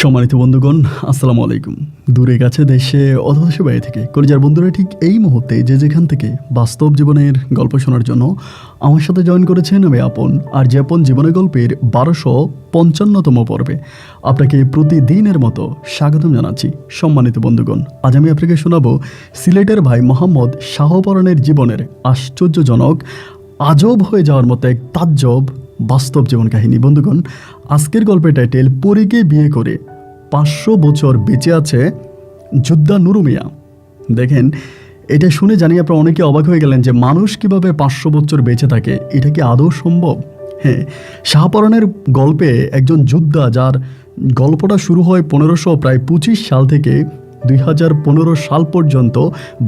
সম্মানিত বন্ধুগণ, আসসালামু আলাইকুম। দূরে কাছে দেশে অথবা দেশে বাইরে থেকে কলিজার বন্ধুরা ঠিক এই মুহূর্তে যে যেখান থেকে বাস্তব জীবনের গল্প শোনার জন্য আমার সাথে জয়েন করেছেন আমি আপন। আর যে আপন জীবনের গল্পের 1255তম পর্বে আপনাকে প্রতিদিনের মতো স্বাগতম জানাচ্ছি। সম্মানিত বন্ধুগণ, আজ আমি আপনাকে শোনাবো সিলেটের ভাই মোহাম্মদ শাহপরানের জীবনের আশ্চর্যজনক, আজব হয়ে যাওয়ার মতো এক তাজ্জব বাস্তব জীবন কাহিনী। বন্ধুগণ, আজকের গল্পের টাইটেল পরীকে বিয়ে করে 500 বছর বেঁচে আছে যোদ্ধা নুরু মিয়া। দেখেন, এটা শুনে জানি আপনারা অনেকে অবাক হয়ে গেলেন যে মানুষ কিভাবে 500 বছর বেঁচে থাকে, এটা কি আদৌ সম্ভব? হ্যাঁ, শাহপরানের গল্পে একজন যোদ্ধা, যার গল্পটা শুরু হয় 1525 সাল থেকে 2015 সাল পর্যন্ত।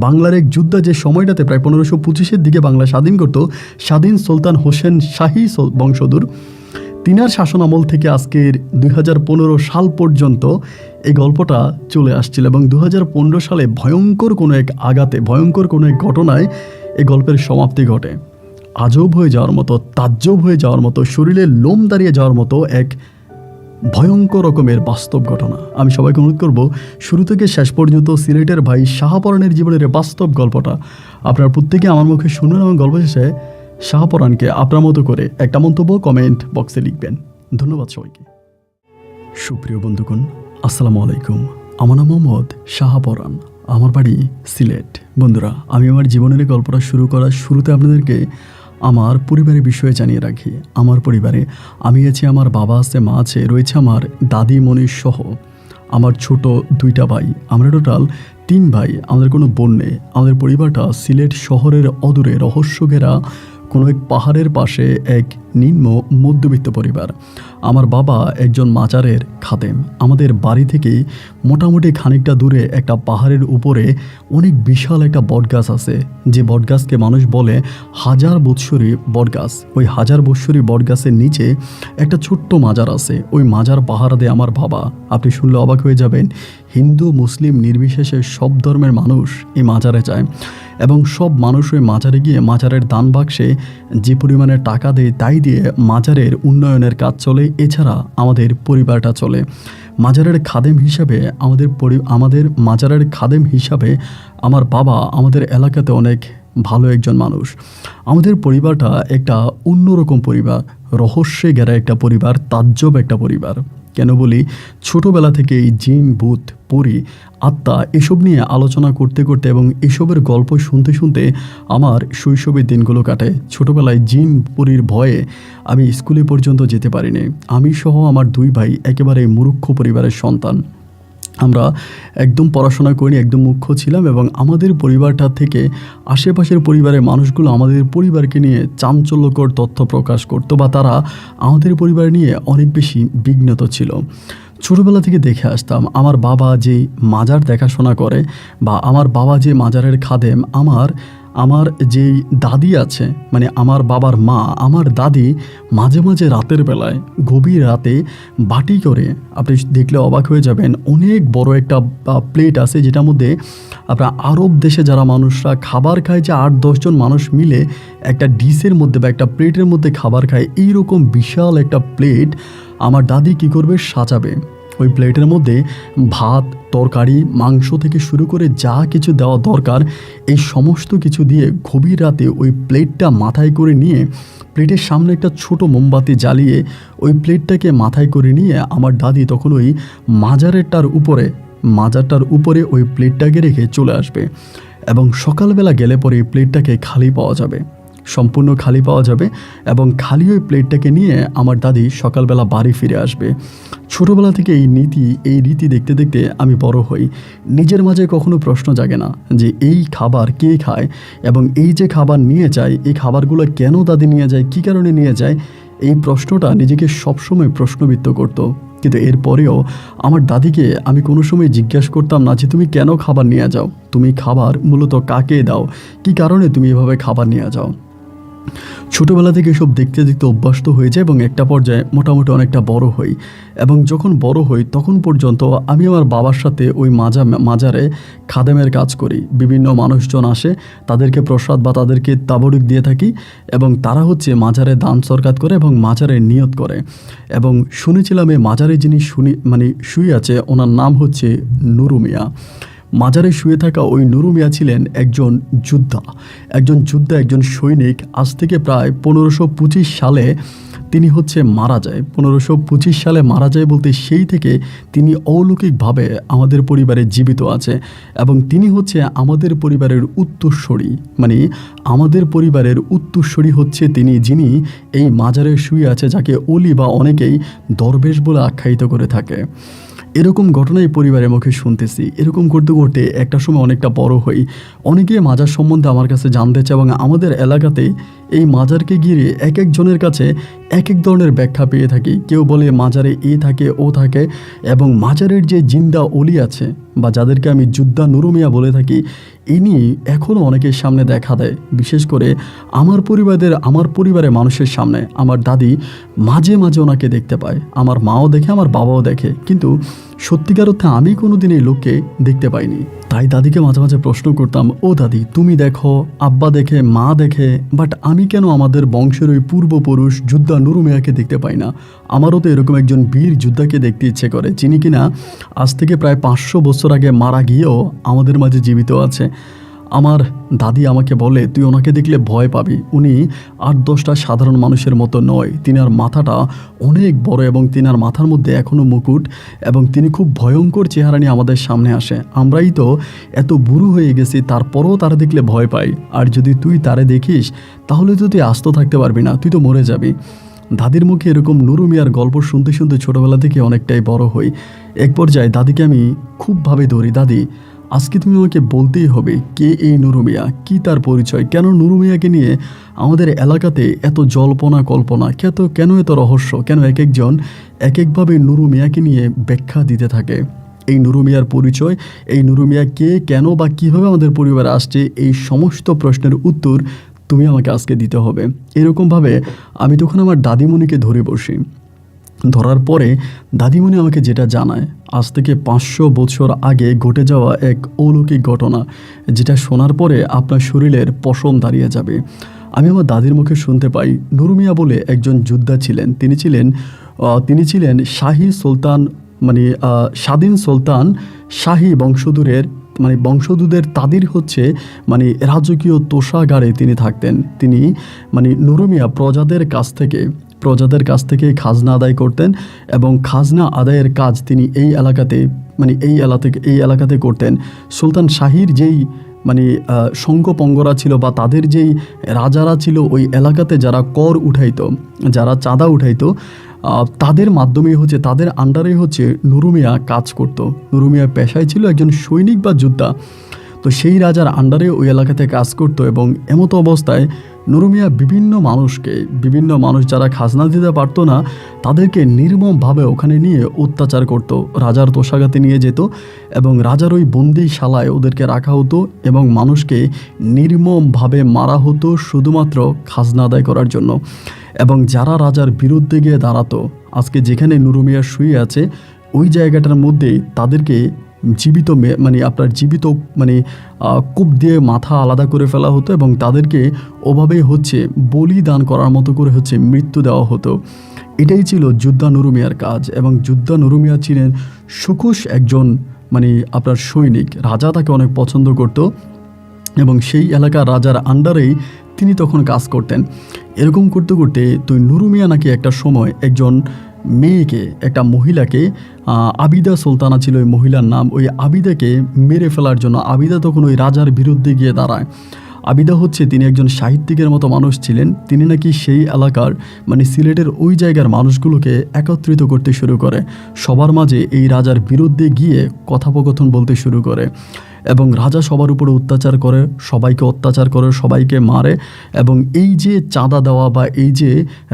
বাংলার এক যোদ্ধা যে সময়টাতে প্রায় 1525-এর দিকে বাংলা স্বাধীন করত, স্বাধীন সুলতান হোসেন শাহী বংশধর, তিনার শাসন আমল থেকে আজকের 2015 সাল পর্যন্ত এই গল্পটা চলে আসছিল। এবং 2015 সালে ভয়ঙ্কর কোনো এক আঘাতে, ভয়ঙ্কর কোনো এক ঘটনায় এই গল্পের সমাপ্তি ঘটে। আজব হয়ে যাওয়ার মতো, তাজ্জব হয়ে যাওয়ার মতো, শরীরে লোম দাঁড়িয়ে যাওয়ার মতো এক ভয়ঙ্কর রকমের বাস্তব ঘটনা। আমি সবাইকে অনুরোধ করব, শুরু থেকে শেষ পর্যন্ত সিলেটের ভাই শাহপরানের জীবনের বাস্তব গল্পটা আপনার প্রত্যেকে আমার মুখে শুনুন এবং গল্প শেষে শাহপরানকে আপনার মতো করে একটা মন্তব্য কমেন্ট বক্সে লিখবেন। ধন্যবাদ সবাইকে। সুপ্রিয় বন্ধুগণ, আসসালামু আলাইকুম। আমার নাম মোহাম্মদ শাহপরান, আমার বাড়ি সিলেট। বন্ধুরা, আমি আমার জীবনের গল্পটা শুরু করার শুরুতে আপনাদেরকে আমার পরিবারের বিষয়ে জানিয়ে রাখি। আমার পরিবারে আমি আছি, আমার বাবা আছে, মা আছে, রয়েছে আমার দাদি মনির সহ আমার ছোট 2টা ভাই। আমরা টোটাল 3 ভাই, আমাদের কোনো বোন নেই। আমাদের পরিবারটা সিলেট শহরের অদূরে রহস্য ঘেরা কোনো এক পাহাড়ের পাশে এক নিম্ন মধ্যবিত্ত পরিবার। আমার বাবা একজন মাজারের খাদেম। আমাদের বাড়ি থেকে মোটামুটি খানিকটা দূরে একটা পাহাড়ের উপরে অনেক বিশাল একটা বটগাছ আছে, যে বটগাছকে মানুষ বলে 1000 বৎসরী বটগাছ। ওই 1000 বৎসরী বটগাছের নিচে একটা ছোট্ট মাজার আছে। ওই মাজার পাহারা দেয় আমার বাবা। আপনি শুনলে অবাক হয়ে যাবেন, হিন্দু মুসলিম নির্বিশেষে সব ধর্মের মানুষ এই মাজারে যায় এবং সব মানুষ ওই মাজারে গিয়ে মাজারের দান বাক্সে যে পরিমাণে টাকা দেয় তাই দিয়ে মাজারের উন্নয়নের কাজ চলে। এছাড়া আমাদের পরিবারটা চলে। মাজারের খাদেম হিসাবে আমাদের মাজারের খাদেম হিসাবে আমার বাবা আমাদের এলাকাতে অনেক ভালো একজন মানুষ। আমাদের পরিবারটা একটা অন্যরকম পরিবার, রহস্যে ঘেরা একটা পরিবার, তাজ্জব একটা পরিবার। কেন বলি, ছোটোবেলা থেকে এই জিন, ভূত, পরী, আত্মা এসব নিয়ে আলোচনা করতে করতে এবং এসবের গল্প শুনতে শুনতে আমার শৈশবের দিনগুলো কাটে। ছোটোবেলায় জিন পরীর ভয়ে আমি স্কুলে পর্যন্ত যেতে পারিনি। আমি সহ আমার 2 ভাই একেবারে মূর্খ পরিবারের সন্তান। আমরা একদম পড়াশোনা করিনি, একদম মূর্খ ছিলাম এবং আমাদের পরিবারটা থেকে আশেপাশের পরিবারের মানুষগুলো আমাদের পরিবারকে নিয়ে চাঞ্চল্যকর তথ্য প্রকাশ করত, বা তারা আমাদের পরিবার নিয়ে অনেক বেশি বিঘ্নত ছিল। ছোটোবেলা থেকে দেখে আসতাম আমার বাবা যে মাজার দেখাশোনা করে, বা আমার বাবা যে মাজারের খাদেম, আমার যেই দাদি আছে, মানে আমার বাবার মা, আমার দাদি মাঝে মাঝে রাতের বেলায়, গভীর রাতে বাটি করে, আপনি দেখলে অবাক হয়ে যাবেন, অনেক বড় একটা প্লেট আছে যেটার মধ্যে আপনার আরব দেশে যারা মানুষরা খাবার খায়, যে 8-10 জন মানুষ মিলে একটা ডিশের মধ্যে বা একটা প্লেটের মধ্যে খাবার খায়, এইরকম বিশাল একটা প্লেট আমার দাদি কী করবে, সাজাবে। ওই প্লেটের মধ্যে ভাত, তরকারি, মাংস থেকে শুরু করে যা কিছু দেওয়া দরকার এই সমস্ত কিছু দিয়ে গভীর রাতে ওই প্লেটটা মাথায় করে নিয়ে, প্লেটের সামনে একটা ছোট মোমবাতি জ্বালিয়ে ওই প্লেটটাকে মাথায় করে নিয়ে আমার দাদি তখন ওই মাজারটার উপরে ওই প্লেটটাকে রেখে চলে আসবে। এবং সকালবেলা গেলে পরে এই প্লেটটাকে খালি পাওয়া যাবে, সম্পূর্ণ খালি পাওয়া যাবে এবং খালি ওই প্লেটটাকে নিয়ে আমার দাদি সকালবেলা বাড়ি ফিরে আসবে। ছোটোবেলা থেকে এই রীতি দেখতে দেখতে আমি বড় হই। নিজের মাঝে কখনো প্রশ্ন জাগে না যে এই খাবার কে খায় এবং এই যে খাবার নিয়ে যায়, এই খাবারগুলো কেন দাদি নিয়ে যায়, কী কারণে নিয়ে যায়, এই প্রশ্নটা নিজেকে সবসময় প্রশ্নবিদ্ধ করতো। কিন্তু এরপরেও আমার দাদিকে আমি কোনো সময় জিজ্ঞাসা করতাম না যে তুমি কেন খাবার নিয়ে যাও, তুমি খাবার মূলত কাকে দাও, কী কারণে তুমি এভাবে খাবার নিয়ে যাও। ছোটোবেলা থেকে এসব দেখতে দেখতে অভ্যস্ত হয়ে যায় এবং একটা পর্যায়ে মোটামুটি অনেকটা বড় হই। এবং যখন বড় হই তখন পর্যন্ত আমি আমার বাবার সাথে ওই মাজারে খাদেমের কাজ করি। বিভিন্ন মানুষজন আসে, তাদেরকে প্রসাদ বা তাদেরকে তাবরুক দিয়ে থাকি এবং তারা হচ্ছে মাজারে দান সরকাত করে এবং মাজারে নিয়ত করে। এবং শুনেছিলাম এই মাজারে যিনি শুয়ে আছে ওনার নাম হচ্ছে নুরু মিয়া। মাজারে শুয়ে থাকা ওই নুরু মিয়া ছিলেন একজন যোদ্ধা, একজন সৈনিক। আজ থেকে প্রায় 1525 সালে তিনি হচ্ছে মারা যায়। 1525 সালে মারা যায় বলতে সেই থেকে তিনি অলৌকিকভাবে আমাদের পরিবারে জীবিত আছে এবং তিনি হচ্ছে আমাদের পরিবারের উত্তরসূরি। আমাদের পরিবারের উত্তরসূরি হচ্ছে তিনি, যিনি এই মাজারে শুয়ে আছে, যাকে অলি বা অনেকেই দরবেশ বলে আখ্যায়িত করে থাকে। এরকম ঘটনাই পরিবারের মুখে শুনতেছি। এরকম করতে করতে একটা সময় অনেকটা বড় হই। অনেকে মাজার সম্বন্ধে আমার কাছে জানতে চায় এবং আমাদের এলাকাতে এই মাজারকে ঘিরে এক একজনের কাছে এক এক ধরনের ব্যাখ্যা পেয়ে থাকি। কেউ বলে মাজারে এ থাকে ও থাকে, এবং মাজারের যে জিন্দা অলি আছে বা যাদেরকে আমি যোদ্ধা নুরু মিয়া বলে থাকি, ইনি এখনও অনেকের সামনে দেখা দেয়। বিশেষ করে আমার পরিবারের মানুষের সামনে আমার দাদি মাঝে মাঝে ওনাকে দেখতে পায়। আমার মাও দেখে, আমার বাবাও দেখে, কিন্তু সত্যিকার অর্থে আমি কোনো দিন এই লোককে দেখতে পাইনি। তাই দাদিকে মাঝে মাঝে প্রশ্ন করতাম, ও দাদি তুমি দেখো, আব্বা দেখে, মা দেখে, বাট আমি কেন আমাদের বংশের ওই পূর্বপুরুষ যোদ্ধা নুরু মিয়াকে দেখতে পাই না? আমারও তো এরকম একজন বীর যোদ্ধাকে দেখতে ইচ্ছে করে, যিনি কিনা আজ থেকে প্রায় 500 বছর আগে মারা গিয়েও আমাদের মাঝে জীবিত আছে। আমার দাদি আমাকে বলে, তুই ওনাকে দেখলে ভয় পাবি। উনি 8-10টা সাধারণ মানুষের মতো নয়। তিনার মাথাটা অনেক বড় এবং তিনার মাথার মধ্যে এখনও মুকুট, এবং তিনি খুব ভয়ঙ্কর চেহারা নিয়ে আমাদের সামনে আসে। আমরাই তো এত বুড়ো হয়ে গেছি, তারপরও তারা দেখলে ভয় পাই। আর যদি তুই তারে দেখিস তাহলে তো তুই আস্ত থাকতে পারবি না, তুই তো মরে যাবি। দাদির মুখে এরকম নুরু মিয়ার গল্প শুনতে শুনতে ছোটোবেলা থেকে অনেকটাই বড় হই। এক পর্যায়ে দাদিকে আমি খুবভাবে ধরি, দাদি আজকে তুমি আমাকে বলতেই হবে কে এই নুরু মিয়া, কী তার পরিচয়, কেন নুরু মিয়াকে নিয়ে আমাদের এলাকাতে এত জল্পনা কল্পনা, কেন এত রহস্য, কেন এক একজন এক একভাবে নুরু মিয়াকে নিয়ে ব্যাখ্যা দিতে থাকে। এই নুরু মিয়ার পরিচয়, এই নুরু মিয়া কে, কেন বা কীভাবে আমাদের পরিবারে আসছে, এই সমস্ত প্রশ্নের উত্তর তুমি আমাকে আজকে দিতে হবে। এরকমভাবে আমি তখন আমার দাদিমণিকে ধরে বসি। ধরার পরে দাদিমণি আমাকে যেটা জানায়, আজ থেকে 500 বছর আগে ঘটে যাওয়া এক অলৌকিক ঘটনা, যেটা শোনার পরে আপনার শরীরের পশম দাঁড়িয়ে যাবে। আমি আমার দাদির মুখে শুনতে পাই, নুরু মিয়া বলে একজন যোদ্ধা ছিলেন। তিনি ছিলেন শাহী সুলতান, স্বাধীন সুলতান শাহী বংশোদ্ভূতের তাদের হচ্ছে রাজকীয় তোষাগারে তিনি থাকতেন। তিনি নুরু মিয়া প্রজাদের কাছ থেকে খাজনা আদায় করতেন, এবং খাজনা আদায়ের কাজ তিনি এই এলাকাতে করতেন। সুলতান শাহীর যেই সঙ্গপঙ্গরা ছিল বা তাদের যেই রাজারা ছিল ওই এলাকাতে, যারা কর উঠাইতো, যারা চাঁদা উঠাইতো, তাদের মাধ্যমেই হচ্ছে, তাদের আন্ডারেই হচ্ছে নুরু মিয়া কাজ করত। নুরু মিয়া পেশায় ছিল একজন সৈনিক বা যোদ্ধা। তো সেই রাজার আন্ডারে ওই এলাকাতে কাজ করত, এবং এমতো অবস্থায় নুরু মিয়া বিভিন্ন মানুষ যারা খাজনা দিতে পারতো না, তাদেরকে নির্মমভাবে ওখানে নিয়ে অত্যাচার করত। রাজার তোষাগাতে নিয়ে যেত এবং রাজার ওই বন্দিশালায় ওদেরকে রাখা হতো এবং মানুষকে নির্মমভাবে মারা হতো শুধুমাত্র খাজনা আদায় করার জন্য। এবং যারা রাজার বিরুদ্ধে গিয়ে দাঁড়াতো, আজকে যেখানে নুরু মিয়া শুয়ে আছে ওই জায়গাটার মধ্যেই তাদেরকে জীবিত কূপ দিয়ে মাথা আলাদা করে ফেলা হতো, এবং তাদেরকে ওভাবেই হচ্ছে বলিদান করার মতো করে হচ্ছে মৃত্যু দেওয়া হতো। এটাই ছিল যোদ্ধা নুরু মিয়ার কাজ। এবং যোদ্ধা নুরু মিয়া ছিলেন সুকুশ একজন আপনার সৈনিক। রাজা তাকে অনেক পছন্দ করত, এবং সেই এলাকার রাজার আন্ডারেই তিনি তখন কাজ করতেন। এরকম করতে করতে তো নুরু মিয়া নাকি একটা সময় একটা মহিলাকে, আবিদা সুলতানা ছিল ওই মহিলার নাম, ওই আবিদাকে মেরে ফেলার জন্য আবিদা তখন ওই রাজার বিরুদ্ধে গিয়ে দাঁড়ায়। আবিদা হচ্ছে তিনি একজন সাহিত্যিকের মতো মানুষ ছিলেন। তিনি নাকি সেই এলাকার সিলেটের ওই জায়গার মানুষগুলোকে একত্রিত করতে শুরু করে, সবার মাঝে এই রাজার বিরুদ্ধে গিয়ে কথোপকথন বলতে শুরু করে। এবং রাজা সবার উপরে অত্যাচার করে, সবাইকে মারে, এবং এই যে চাঁদা দেওয়া বা এই যে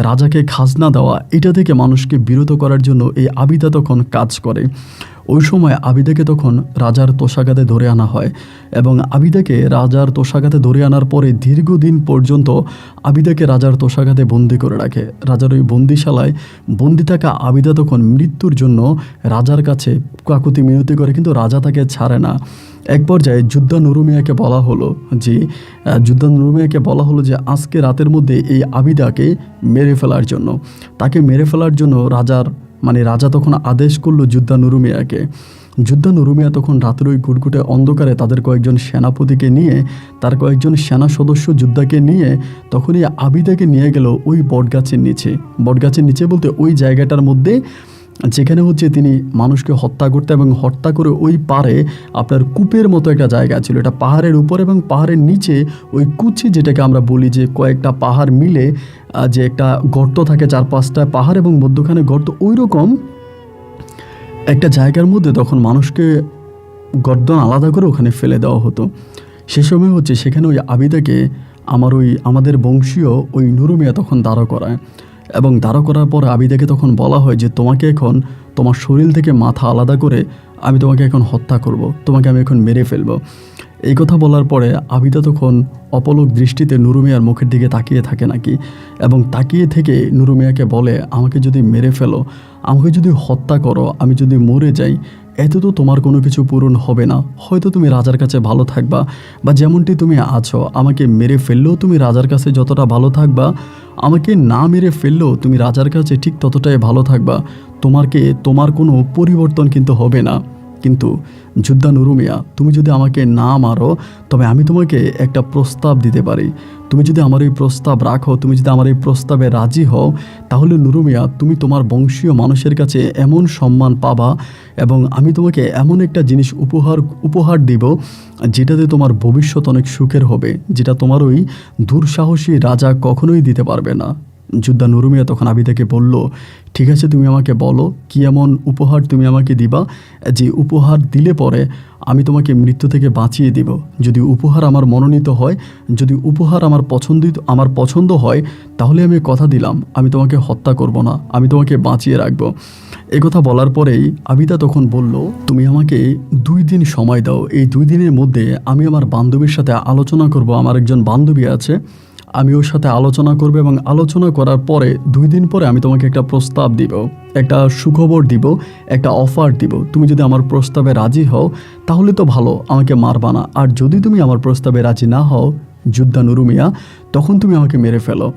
রাজাকে খাজনা দেওয়া, এটা থেকে মানুষকে বিরত করার জন্য এই আবিদা তখন কাজ করে। ওই সময় আবিদাকে তখন রাজার তোষাগাতে ধরে আনা হয় এবং আবিদাকে রাজার তোষাগাতে ধরে আনার পরে দীর্ঘদিন পর্যন্ত আবিদাকে রাজার তোষাগাতে বন্দি করে রাখে। রাজার ওই বন্দিশালায় বন্দি থাকা আবিদা তখন মৃত্যুর জন্য রাজার কাছে কাকুতি মিনতি করে, কিন্তু রাজা তাকে ছাড়ে না। এক পর্যায়ে যোদ্ধা নুরুমিয়াকে বলা হলো যে আজকে রাতের মধ্যে এই আবিদাকে মেরে ফেলার জন্য, তাকে মেরে ফেলার জন্য রাজা তখন আদেশ করলো যোদ্ধা নুরুমিয়া তখন রাতের ওই ঘুটঘুটে অন্ধকারে তাদের কয়েকজন সেনাপতিকে নিয়ে, তার কয়েকজন সেনা সদস্য যোদ্ধাকে নিয়ে তখনই আবিদাকে নিয়ে গেল ওই বটগাছের নিচে বলতে ওই জায়গাটার মধ্যে যেখানে হচ্ছে তিনি মানুষকে হত্যা করতে এবং হত্যা করে ওই পারে আপনার কূপের মতো একটা জায়গা ছিল। এটা পাহাড়ের উপর এবং পাহাড়ের নিচে ওই কুচি, যেটাকে আমরা বলি যে কয়েকটা পাহাড় মিলে যে একটা গর্ত থাকে, 4-5টা পাহাড় এবং মধ্যখানে গর্ত, ওই রকম একটা জায়গার মধ্যে তখন মানুষকে গর্দন আলাদা করে ওখানে ফেলে দেওয়া হতো। সে সময় হচ্ছে সেখানে ওই আবিদাকে আমাদের বংশীয় ওই নুরুমিয়া তখন দাঁড় করায় এবং দাঁড় করার পর আবিদাকে তখন বলা হয় যে তোমাকে এখন তোমার শরীর থেকে মাথা আলাদা করে আমি তোমাকে এখন হত্যা করব, তোমাকে আমি এখন মেরে ফেলবো। এই কথা বলার পরে আবিদা তখন অপলক দৃষ্টিতে নুরুমিয়ার মুখের দিকে তাকিয়ে থাকে নাকি, এবং তাকিয়ে থেকে নুরুমিয়াকে বলে আমাকে যদি মেরে ফেলো, আমাকে যদি হত্যা করো, আমি যদি মরে যাই, এতে তো তোমার কোনো কিছু পূরণ হবে না। হয়তো তুমি রাজার কাছে ভালো থাকবা বা যেমনটি তুমি আছো, আমাকে মেরে ফেললেও তুমি রাজার কাছে যতটা ভালো থাকবা, আমাকে না মেরে ফেললেও তুমি রাজার কাছে ঠিক ততটাই ভালো থাকবা। তোমার কোনো পরিবর্তন কিন্তু হবে না। কিন্তু যোদ্ধা নুরুমিয়া, তুমি যদি আমাকে না মারো তবে আমি তোমাকে একটা প্রস্তাব দিতে পারি। তুমি যদি আমার এই প্রস্তাব রাখো, তুমি যদি আমার এই প্রস্তাবে রাজি হও, তাহলে নুরুমিয়া তুমি তোমার বংশীয় মানুষের কাছে এমন সম্মান পাবা এবং আমি তোমাকে এমন একটা জিনিস উপহার দিব যেটাতে তোমার ভবিষ্যৎ অনেক সুখের হবে, যেটা তোমার ওই দুঃসাহসী রাজা কখনোই দিতে পারবে না। যোদ্ধা নুরুমিয়া তখন আবিদাকে বলল, ঠিক আছে, তুমি আমাকে বলো কি এমন উপহার তুমি আমাকে দিবা, যে উপহার দিলে পরে আমি তোমাকে মৃত্যু থেকে বাঁচিয়ে দিব। যদি উপহার আমার মনোনীত হয়, যদি উপহার আমার পছন্দ হয়, তাহলে আমি কথা দিলাম আমি তোমাকে হত্যা করব না, আমি তোমাকে বাঁচিয়ে রাখবো। এই কথা বলার পরেই আবিদা তখন বলল, তুমি আমাকে 2 দিন সময় দাও, এই 2 দিনের মধ্যে আমি আমার বান্ধবীর সাথে আলোচনা করব। আমার একজন বান্ধবী আছে, আমি ওর সাথে আলোচনা করব এবং আলোচনা করার পরে 2 দিন পরে আমি তোমাকে একটা প্রস্তাব দিব, একটা সুখবর দিব, একটা অফার দিব। তুমি যদি আমার প্রস্তাবে রাজি হও তাহলে তো ভালো, আমাকে মারবা না। আর যদি তুমি আমার প্রস্তাবে রাজি না হও যোদ্ধা নুরুমিয়া, তখন তুমি আমাকে মেরে ফেলো।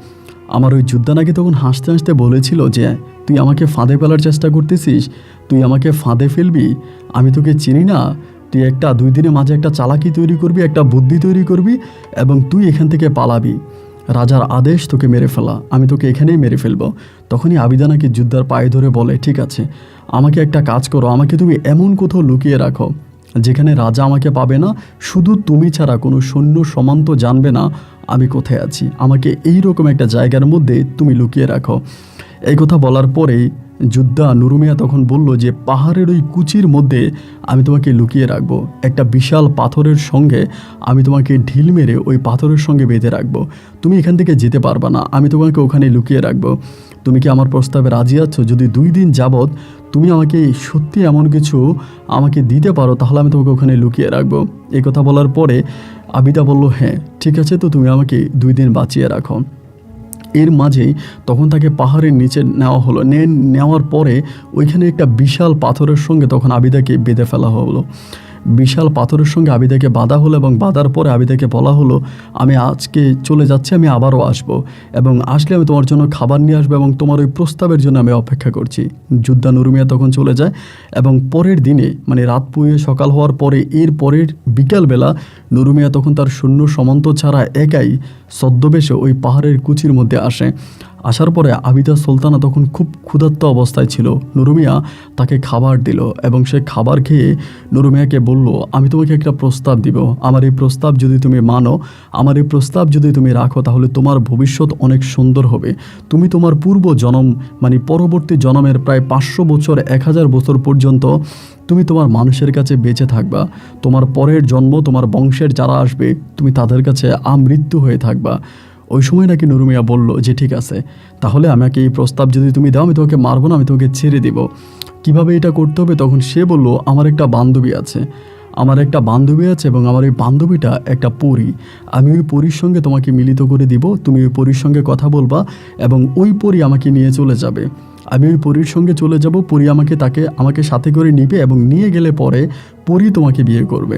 আমার ওই যোদ্ধা নাকি তখন হাসতে হাসতে বলেছিল যে তুই আমাকে ফাঁদে ফেলার চেষ্টা করতেছিস, তুই আমাকে ফাঁদে ফেলবি, আমি তোকে চিনি না, তুই 2 দিনের মাঝে একটা চালাকি তৈরি করবি, একটা বুদ্ধি তৈরি করবি এবং তুই এখান থেকে পালাবি। রাজার আদেশ তোকে মেরে ফেলা, আমি তোকে এখানেই মেরে ফেলবো। তখনই আবিদা নাকি যোদ্ধার পায়ে ধরে বলে, ঠিক আছে, আমাকে একটা কাজ করো, আমাকে তুমি এমন কোথাও লুকিয়ে রাখো যেখানে রাজা আমাকে পাবে না, শুধু তুমি ছাড়া কোনো সৈন্য সমান্ত জানবে না আমি কোথায় আছি, আমাকে এই রকম একটা জায়গার মধ্যে তুমি লুকিয়ে রাখো। এই কথা বলার পরেই যোদ্ধা নুরুমিয়া তখন বলল যে পাহাড়ের ওই কুচির মধ্যে আমি তোমাকে লুকিয়ে রাখবো, একটা বিশাল পাথরের সঙ্গে আমি তোমাকে ঢিল মেরে ওই পাথরের সঙ্গে বেঁধে রাখবো, তুমি এখান থেকে যেতে পারবা না, আমি তোমাকে ওখানে লুকিয়ে রাখবো। তুমি কি আমার প্রস্তাবে রাজি আছো? যদি 2 দিন যাবৎ তুমি আমাকে সত্যি এমন কিছু আমাকে দিতে পারো তাহলে আমি তোমাকে ওখানে লুকিয়ে রাখবো। এই কথা বলার পরে আবিদা বলল, হ্যাঁ ঠিক আছে, তো তুমি আমাকে 2 দিন বাঁচিয়ে রাখো। এর মাঝেই তখন তাকে পাহাড়ের নিচে নেওয়া হলো। নেওয়ার পরে ওইখানে একটা বিশাল পাথরের সঙ্গে তখন আবিদাকে বেঁধে ফেলা হলো। বিশাল পাথরের সঙ্গে আবিদাকে বাঁধা হলো এবং বাঁধার পরে আবিদাকে বলা হলো, আমি আজকে চলে যাচ্ছি, আমি আবারও আসবো এবং আসলে আমি তোমার জন্য খাবার নিয়ে আসবো এবং তোমার ওই প্রস্তাবের জন্য আমি অপেক্ষা করছি। যোদ্ধা নুরুমিয়া তখন চলে যায় এবং পরের দিনে রাত পুড়িয়ে সকাল হওয়ার পরে এর পরের বিকালবেলা নুরুমিয়া তখন তার সৈন্য সামন্ত ছাড়া একাই ছদ্মবেশে ওই পাহাড়ের কুচির মধ্যে আসে। আসার পরে আবিদা সুলতানা তখন খুব ক্ষুধার্ত অবস্থায় ছিল। নুরুমিয়া তাকে খাবার দিল এবং সে খাবার খেয়ে নুরুমিয়াকে বলল, আমি তোমাকে একটা প্রস্তাব দিব, আমার এই প্রস্তাব যদি তুমি মানো, আমার এই প্রস্তাব যদি তুমি রাখো তাহলে তোমার ভবিষ্যৎ অনেক সুন্দর হবে। তুমি তোমার পরবর্তী জন্মের প্রায় 500 বছর 1000 বছর পর্যন্ত তুমি তোমার মানুষের কাছে বেঁচে থাকবা। তোমার পরের জন্ম, তোমার বংশের যারা আসবে, তুমি তাদের কাছে আমৃত্যু হয়ে থাকবা। ওই সময় নাকি নুরুমিয়া বলল যে ঠিক আছে, তাহলে আমাকে এই প্রস্তাব যদি তুমি দাও আমি তোমাকে মারবো না, আমি তোমাকে ছেড়ে দিব। কিভাবে এটা করতে হবে, তখন সে বলল, আমার একটা বান্ধবী আছে, এবং আমার এই বান্ধবীটা একটা পরী। আমি ওই পরীর সঙ্গে তোমাকে মিলিত করে দিব, তুমি ওই পরীর সঙ্গে কথা বলবা এবং ওই পরী আমাকে নিয়ে চলে যাবে। আমি ওই পরীর সঙ্গে চলে যাব, পরী আমাকে সাথে করে নিবে এবং নিয়ে গেলে পরে পরী তোমাকে বিয়ে করবে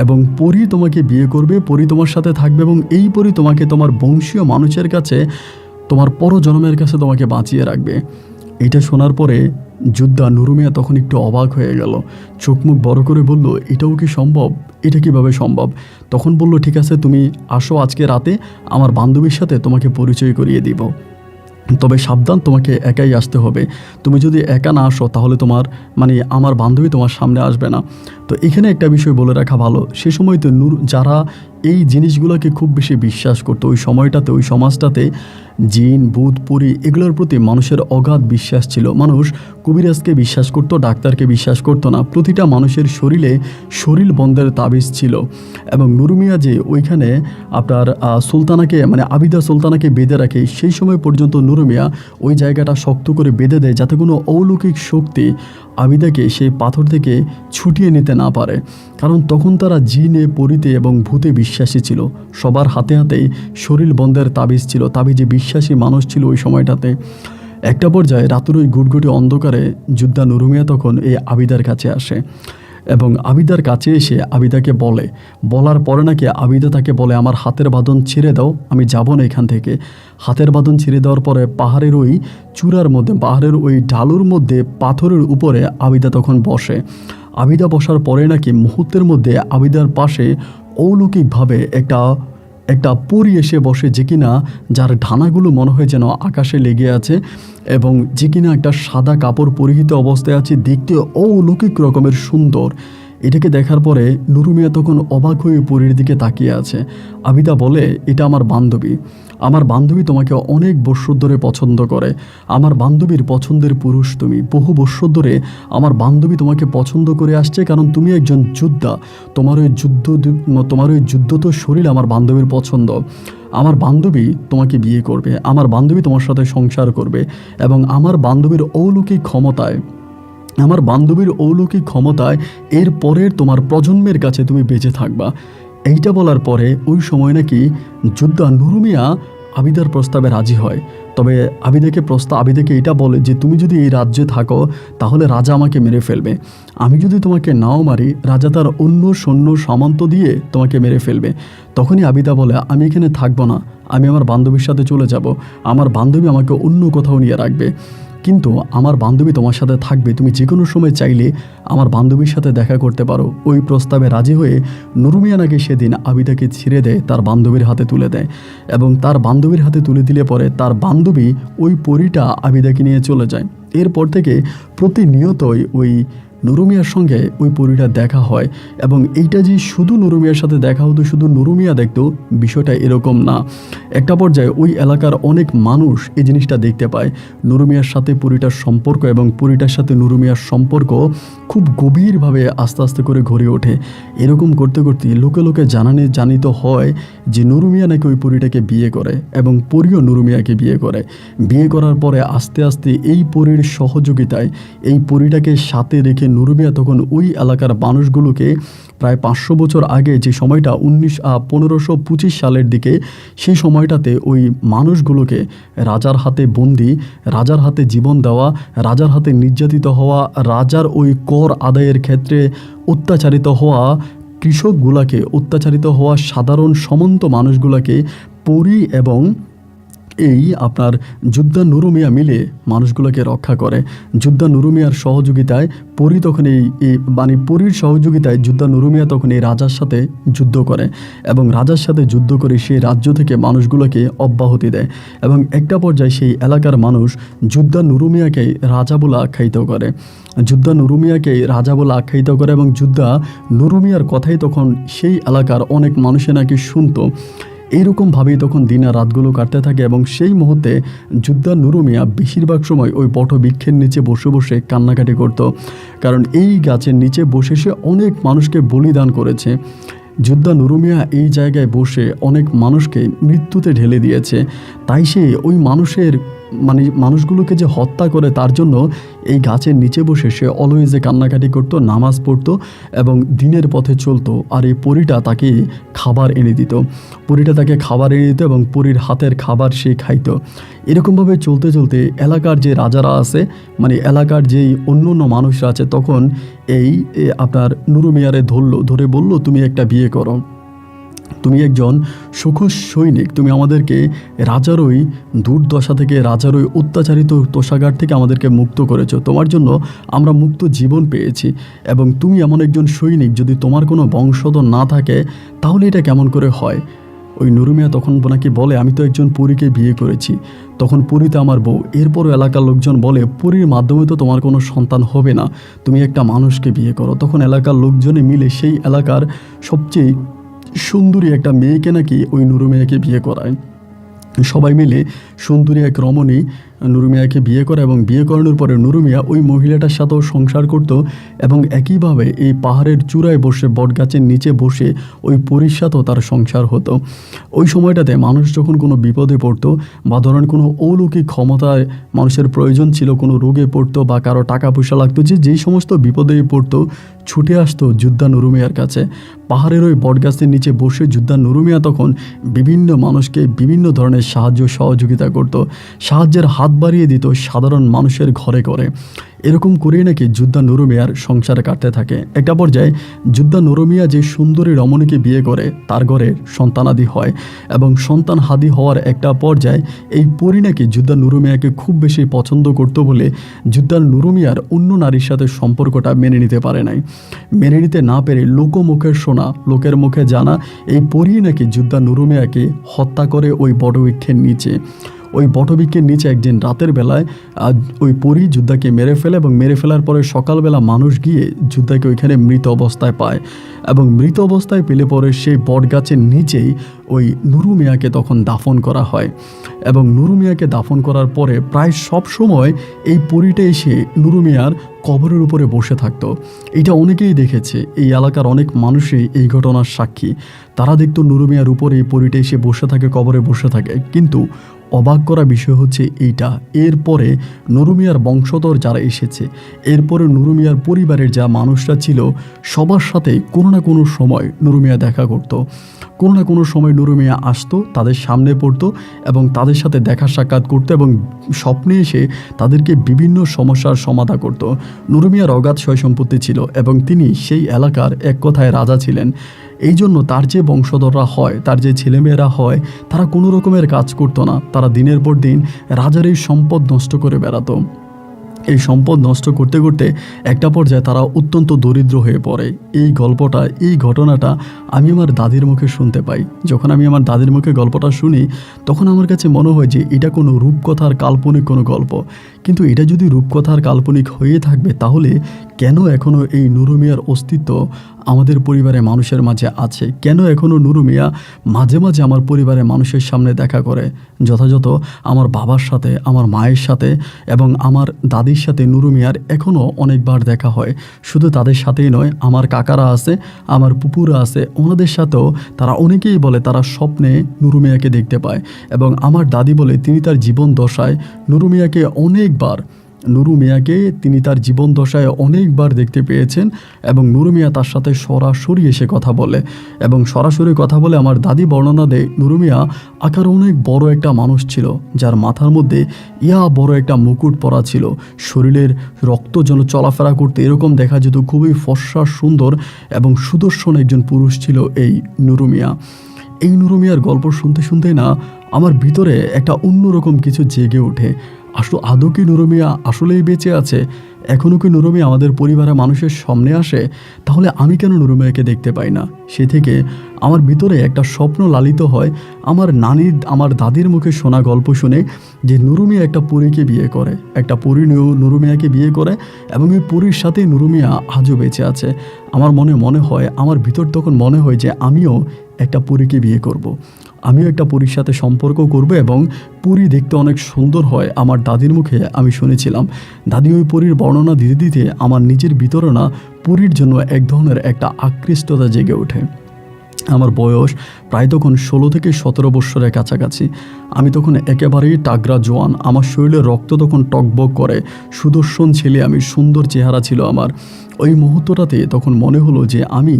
এবং পরী তোমাকে বিয়ে করবে, পরী তোমার সাথে থাকবে এবং এই পরী তোমাকে তোমার বংশীয় মানুষের কাছে, তোমার পরজন্মের কাছে তোমাকে বাঁচিয়ে রাখবে। এটা শোনার পরে যোদ্ধা নুরু মিয়া তখন একটু অবাক হয়ে গেল, চোখ মুখ বড় করে বলল, এটাও কি সম্ভব? এটা কিভাবে সম্ভব? তখন বলল, ঠিক আছে, তুমি আসো, আজকে রাতে আমার বান্ধবীর সাথে তোমাকে পরিচয় করিয়ে দিব, তবে সাবধান, তোমাকে একাই আসতে হবে। তুমি যদি একা না আসো তাহলে আমার বান্ধবী তোমার সামনে আসবে না। তো এখানে একটা বিষয় বলে রাখা ভালো, সে সময় তো যারা এই জিনিসগুলোকে খুব বেশি বিশ্বাস করতো ওই সময়টাতে, ওই সমাজটাতে জিন, ভূত, পরী এগুলোর প্রতি মানুষের অগাধ বিশ্বাস ছিল। মানুষ কবিরাজকে বিশ্বাস করতো, ডাক্তারকে বিশ্বাস করতো না। প্রতিটা মানুষের শরীর বন্ধের তাবিজ ছিল। এবং নুরু মিয়া যে ওইখানে আপনার সুলতানাকে আবিদা সুলতানাকে বেঁধে রাখে, সেই সময় পর্যন্ত নুরু মিয়া ওই জায়গাটা শক্ত করে বেঁধে দেয় যাতে কোনো অলৌকিক শক্তি আবিদাকে সেই পাথর থেকে ছুটিয়ে নিতে না পারে। কারণ তখন তারা জিনে, পরীতে এবং ভূতে বিশ্বাসী ছিল। সবার হাতে হাতেই শরীর বন্ধের তাবিজ ছিল, তাবিজে বিশ্বাসী মানুষ ছিল ওই সময়টাতে। একটা পর্যায়ে রাতের ওই গুটগুটি অন্ধকারে যোদ্ধা নুরু মিয়া তখন এই আবিদার কাছে আসে এবং আবিদার কাছে এসে আবিদাকে বলার পরে নাকি আবিদা তাকে বলে, আমার হাতের বাঁধন ছেড়ে দাও, আমি যাব না এখান থেকে। হাতের বাঁধন ছেড়ে দেওয়ার পরে পাহাড়ের ওই চূড়ার মধ্যে, পাহাড়ের ওই ঢালুর মধ্যে পাথরের উপরে আবিদা তখন বসে। আবিদা বসার পরে নাকি মুহূর্তের মধ্যে আবিদার পাশে অলৌকিকভাবে একটা পরী এসে বসে, যে কিনা যার ডানাগুলো মনে হয় যেন আকাশে লেগে আছে এবং যে কিনা একটা সাদা কাপড় পরিহিত অবস্থায় আছে, দেখতে অলৌকিক রকমের সুন্দর। এটাকে দেখার পরে নুরু মিয়া তখন অবাক হয়ে পরীর দিকে তাকিয়ে আছে। আবিদা বলে, এটা আমার বান্ধবী তোমাকে অনেক বৎসর ধরে পছন্দ করে, আমার বান্ধবীর পছন্দের পুরুষ তুমি। বহু বৎসর ধরে আমার বান্ধবী তোমাকে পছন্দ করে আসছে, কারণ তুমি একজন যোদ্ধা, তোমার ওই যুদ্ধত শরীর আমার বান্ধবীর পছন্দ। আমার বান্ধবী তোমাকে বিয়ে করবে, আমার বান্ধবী তোমার সাথে সংসার করবে এবং আমার বান্ধবীর অলৌকিক ক্ষমতায় এর পরের তোমার প্রজন্মের কাছে তুমি বেঁচে থাকবা। এইটা বলার পরে ওই সময় নাকি যোদ্ধা নুরু মিয়া আবিদার প্রস্তাবে রাজি হয়। তবে আবিদাকে এটা বলে যে, তুমি যদি এই রাজ্যে থাকো তাহলে রাজা আমাকে মেরে ফেলবে, আমি যদি তোমাকে নাও মারি রাজা তার অন্য সৈন্য সামন্ত দিয়ে তোমাকে মেরে ফেলবে। তখনই আবিদা বলে, আমি এখানে থাকবো না, আমি আমার বান্ধবীর সাথে চলে যাব, আমার বান্ধবী আমাকে অন্য কোথাও নিয়ে রাখবে, কিন্তু আমার বান্ধবী তোমার সাথে থাকবে, তুমি যে কোনো সময় চাইলে আমার বান্ধবীর সাথে দেখা করতে পারো। ওই প্রস্তাবে রাজি হয়ে নুরু মিয়া নাকি সেদিন আবিদাকে ছেড়ে দেয়, তার বান্ধবীর হাতে তুলে দেয় এবং তার বান্ধবীর হাতে তুলে দিলে পরে তার বান্ধবী ওই পরীটা আবিদাকে নিয়ে চলে যায়। এরপর থেকে প্রতিনিয়তই ওই নুরু মিয়ার সঙ্গে ওই পরীটা দেখা হয় এবং এইটা যে শুধু নুরু মিয়ার সাথে দেখা হতো, শুধু নুরু মিয়া দেখতো, বিষয়টা এরকম না। একটা পর্যায়ে ওই এলাকার অনেক মানুষ এই জিনিসটা দেখতে পায়, নুরু মিয়ার সাথে পরীটার সম্পর্ক এবং পরীটার সাথে নুরু মিয়ার সম্পর্ক খুব গভীরভাবে আস্তে আস্তে করে গড়ে ওঠে। এরকম করতে করতে লোকে লোকে জানিত হয় যে নুরু মিয়া নাকি ওই পরীটাকে বিয়ে করে এবং পরীও নুরু মিয়াকে বিয়ে করার পরে আস্তে আস্তে এই পরীর সহযোগিতায় এই পরীটাকে সাথে রেখে নুরু মিয়া তখন ওই এলাকার মানুষগুলোকে প্রায় 500 বছর আগে, যে সময়টা 1525 সালের দিকে, সেই সময়টাতে ওই মানুষগুলোকে রাজার হাতে বন্দি, রাজার হাতে জীবন দেওয়া, রাজার হাতে নির্যাতিত হওয়া, রাজার ওই কর আদায়ের ক্ষেত্রে অত্যাচারিত হওয়া কৃষকগুলাকে, অত্যাচারিত হওয়া সাধারণ সমন্ত মানুষগুলাকে পরী এবং এই আপনার যোদ্ধা নুরু মিয়া মিলে মানুষগুলোকে রক্ষা করে। যোদ্ধা নুরু মিয়ার সহযোগিতায় পরী তখন পরীর সহযোগিতায় যোদ্ধা নুরু মিয়া তখন এই রাজার সাথে যুদ্ধ করে এবং রাজার সাথে যুদ্ধ করে সেই রাজ্য থেকে মানুষগুলোকে অব্যাহতি দেয় এবং একটা পর্যায়ে সেই এলাকার মানুষ যোদ্ধা নুরু মিয়াকে রাজা বলে আখ্যায়িত করে। এবং যোদ্ধা নুরু মিয়ার কথাই তখন সেই এলাকার অনেক মানুষে নাকি শুনতো। এইরকমভাবেই তখন দিনের রাতগুলো কাটতে থাকে এবং সেই মুহূর্তে যোদ্ধা নুরু মিয়া বেশিরভাগ সময় ওই বটবৃক্ষের নিচে বসে বসে কান্নাকাটি করত, কারণ এই গাছের নিচে বসে সে অনেক মানুষকে বলিদান করেছে। যোদ্ধা নুরু মিয়া এই জায়গায় বসে অনেক মানুষকে মৃত্যুতে ঢেলে দিয়েছে, তাই সে ওই মানুষের মানে মানুষগুলোকে যে হত্যা করে তার জন্য এই গাছের নিচে বসে সে অলওয়েজে কান্নাকাটি করতো, নামাজ পড়তো এবং দিনের পথে চলতো। আর এই পরীটা তাকে খাবার এনে দিত, পরীটা তাকে খাবার এনে দিত এবং পরীর হাতের খাবার সে খাইতো। এরকমভাবে চলতে চলতে এলাকার যে রাজারা আছে, মানে এলাকার যেই অন্য অন্য মানুষরা আছে, তখন এই আপনার নুরু মিয়ারে ধরে বলল, তুমি একটা বিয়ে করো, তুমি একজন সুখোষ সৈনিক, তুমি আমাদেরকে রাজারই দুর্দশা থেকে, রাজারই অত্যাচারিত তোষাগার থেকে আমাদেরকে মুক্ত করেছো, তোমার জন্য আমরা মুক্ত জীবন পেয়েছি। এবং তুমি এমন একজন সৈনিক, যদি তোমার কোনো বংশধর না থাকে তাহলে এটা কেমন করে হয়? ওই নুরু মিয়া তখন নাকি বলে, আমি তো একজন পরীকে বিয়ে করেছি, তখন পরী তো আমার বউ। এরপরও এলাকার লোকজন বলে, পরীর মাধ্যমে তো তোমার কোনো সন্তান হবে না, তুমি একটা মানুষকে বিয়ে করো। তখন এলাকার লোকজনে মিলে সেই এলাকার সবচেয়ে সুন্দরী একটা মেয়েকে নাকি ওই নুরু মিয়াকে বিয়ে করায়। সবাই মিলে সুন্দরী এক রমণী নুরু মিয়াকে বিয়ে করে এবং বিয়ে করানোর পরে নুরু মিয়া ওই মহিলাটার সাথেও সংসার করত এবং একইভাবে এই পাহাড়ের চূড়ায় বসে, বটগাছের নিচে বসে ওই পরীর সাথেও তার সংসার হতো। ওই সময়টাতে মানুষ যখন কোনো বিপদে পড়তো বা ধরেন কোনো অলৌকিক ক্ষমতায় মানুষের প্রয়োজন ছিল, কোনো রোগে পড়তো বা কারো টাকা পয়সা লাগতো, যেই সমস্ত বিপদে পড়তো ছুটে আসতো যোদ্ধা নুরু মিয়ার কাছে। পাহাড়ের ওই বটগাছের নিচে বসে যোদ্ধা নুরু মিয়া তখন বিভিন্ন মানুষকে বিভিন্ন ধরনের সাহায্য সহযোগিতা করত, সাহায্যের হাত বাড়িয়ে দিত সাধারণ মানুষের ঘরে ঘরে। এরকম করেই নাকি যোদ্ধা নুরু মিয়ার সংসারে কাটতে থাকে। একটা পর্যায়ে যোদ্ধা নুরু মিয়া যে সুন্দরী রমণীকে বিয়ে করে তার ঘরে সন্তানাদি হয় এবং সন্তান হাদি হওয়ার একটা পর্যায়ে এই পরী নাকি যোদ্ধা নুরু মিয়াকে খুব বেশি পছন্দ করতো বলে যোদ্ধা নুরু মিয়ার অন্য নারীর সাথে সম্পর্কটা মেনে নিতে পারে নাই। মেনে নিতে না পেরে লোকমুখের শোনা, লোকের মুখে জানা, এই পরী নাকি যোদ্ধা নুরু মিয়াকে হত্যা করে ওই বটবৃক্ষের নিচে। ওই বটবৃক্ষের নিচে একদিন রাতের বেলায় ওই পরী যোদ্ধাকে মেরে ফেলে এবং মেরে ফেলার পরে সকালবেলা মানুষ গিয়ে যোদ্ধাকে ওইখানে মৃত অবস্থায় পায় এবং মৃত অবস্থায় পেলে পরে সেই বটগাছের নিচেই ওই নুরু মিয়াকে তখন দাফন করা হয়। এবং নুরু মিয়াকে দাফন করার পরে প্রায় সব সময় এই পরীটা এসে নুরু মিয়ার কবরের উপরে বসে থাকতো। এটা অনেকেই দেখেছে, এই এলাকার অনেক মানুষই এই ঘটনার সাক্ষী। তারা দেখতো নুরু মিয়ার উপরে এই পরীটা এসে বসে থাকে, কবরে বসে থাকে। কিন্তু অবাক করা বিষয় হচ্ছে এইটা, এরপরে নুরু মিয়ার বংশধর যারা এসেছে, এরপরে নুরু মিয়ার পরিবারের যা মানুষরা ছিল, সবার সাথে কোনো না কোনো সময় নুরু মিয়া দেখা করত। কোনো না কোনো সময় নুরু মিয়া আসতো, তাদের সামনে পড়তো এবং তাদের সাথে দেখা সাক্ষাৎ করতো এবং স্বপ্নে এসে তাদেরকে বিভিন্ন সমস্যার সমাধান করত। নুরু মিয়ার অগাধ সয় সম্পত্তি ছিল এবং তিনি সেই এলাকার এক কথায় রাজা ছিলেন। এই জন্য তার যে বংশধররা হয়, তার যে ছেলেমেয়েরা হয়, তারা কোনো রকমের কাজ করতো না। তারা দিনের পর দিন রাজার এই সম্পদ নষ্ট করে বেড়াতো। এই সম্পদ নষ্ট করতে করতে একটা পর্যায়ে তারা অত্যন্ত দরিদ্র হয়ে পড়ে। এই গল্পটা, এই ঘটনাটা আমি আমার দাদির মুখে শুনতে পাই। যখন আমি আমার দাদির মুখে গল্পটা শুনি তখন আমার কাছে মনে হয় যে এটা কোনো রূপকথার কাল্পনিক কোনো গল্প। কিন্তু এটা যদি রূপকথার কাল্পনিক হয়ে থাকবে তাহলে কেন এখনও এই নুরু মিয়ার অস্তিত্ব আমাদের পরিবারের মানুষের মাঝে আছে? কেন এখনও নুরু মিয়া মাঝে মাঝে আমার পরিবারের মানুষের সামনে দেখা করে? যথাযথ আমার বাবার সাথে, আমার মায়ের সাথে এবং আমার দাদির সাথে নুরু মিয়ার এখনও অনেকবার দেখা হয়। শুধু তাদের সাথেই নয়, আমার কাকারা আছে, আমার পুপুরা আছে, ওনাদের সাথেও তারা অনেকেই বলে তারা স্বপ্নে নুরু মিয়াকে দেখতে পায়। এবং আমার দাদি বলে তিনি তার জীবন দশায় নুরু মিয়াকে তিনি তার জীবন দশায় অনেকবার দেখতে পেয়েছেন এবং নুরু মিয়া তার সাথে সরাসরি এসে কথা বলে এবং সরাসরি কথা বলে। আমার দাদি বর্ণনা দেয় নুরু মিয়া আকার অনেক বড় একটা মানুষ ছিল, যার মাথার মধ্যে বড় একটা মুকুট পরা ছিল, শরীরের রক্ত যেন চলাফেরা করতে এরকম দেখা যেত। খুবই ফর্সা, সুন্দর এবং সুদর্শন একজন পুরুষ ছিল এই নুরু মিয়া। এই নুরু মিয়ার গল্প শুনতে শুনতেই না আমার ভিতরে একটা অন্যরকম কিছু জেগে ওঠে। আদৌ কি নুরু মিয়া আসলেই বেঁচে আছে? এখনও কি নুরু মিয়া আমাদের পরিবারের মানুষের সামনে আসে? তাহলে আমি কেন নুরু মিয়াকে দেখতে পাই না? সে থেকে আমার ভিতরে একটা স্বপ্ন লালিত হয়। আমার দাদির মুখে শোনা গল্প শুনে যে নুরু মিয়া একটা পরীকে বিয়ে করে, একটা পরী নুরু মিয়াকে বিয়ে করে এবং এই পরীর সাথে নুরু মিয়া আজও বেঁচে আছে। আমার ভিতর তখন মনে হয় যে আমিও একটা পরীকে বিয়ে করব। আমিও একটা পরীর সাথে সম্পর্ক করব এবং পরী দেখতে অনেক সুন্দর হয়। আমার দাদির মুখে আমি শুনেছিলাম। দাদি ওই পরীর বর্ণনা দিতে দিতে আমার নিজের ভিতরে না পরীর জন্য এক ধরনের একটা আকৃষ্টতা জেগে ওঠে। আমার বয়স প্রায় তখন 16 থেকে 17 বৎসরের কাছাকাছি। আমি তখন একেবারেই টাগরা জোয়ান, আমার শরীরে রক্ত তখন টকবক করে, সুদর্শন ছেলে আমি, সুন্দর চেহারা ছিল আমার। ওই মুহূর্তটাতে তখন মনে হলো যে আমি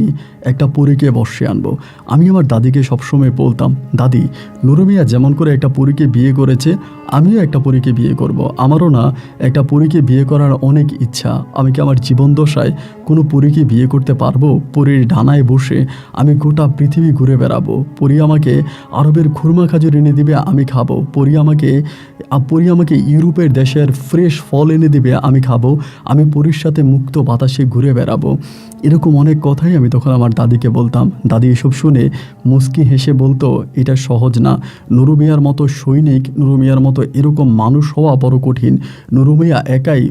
একটা পরীকে বর্ষে আনবো। আমি আমার দাদিকে সবসময় বলতাম, দাদি, নুরু মিয়া যেমন করে একটা পরীকে বিয়ে করেছে, আমিও একটা পরীকে বিয়ে করব। আমারও না একটা পরীকে বিয়ে করার অনেক ইচ্ছা। আমি কি আমার জীবন দশায় কোনো পরীকে বিয়ে করতে পারবো? পরীর ডানায় বসে আমি গোটা পৃথিবী ঘুরে বেড়াবো। পরী আমাকে আরবের খুরমা খাজুর এনে দিবে, আমি খাবো। পরী আমাকে ইউরোপের দেশের ফ্রেশ ফল এনে দিবে, আমি খাবো। আমি পরীর সাথে মুক্ত বাতাসে ঘুরে বেড়াবো। এরকম অনেক কথাই আমি তখন আমার দাদিকে বলতাম। দাদি এসব শুনে মুচকি হেসে বলতো, এটা সহজ না। নুরু মিয়ার মতো সৈনিক, নুরু মিয়ার মতো এরকম মানুষ হওয়া বড় কঠিন। নুরু মিয়া একাই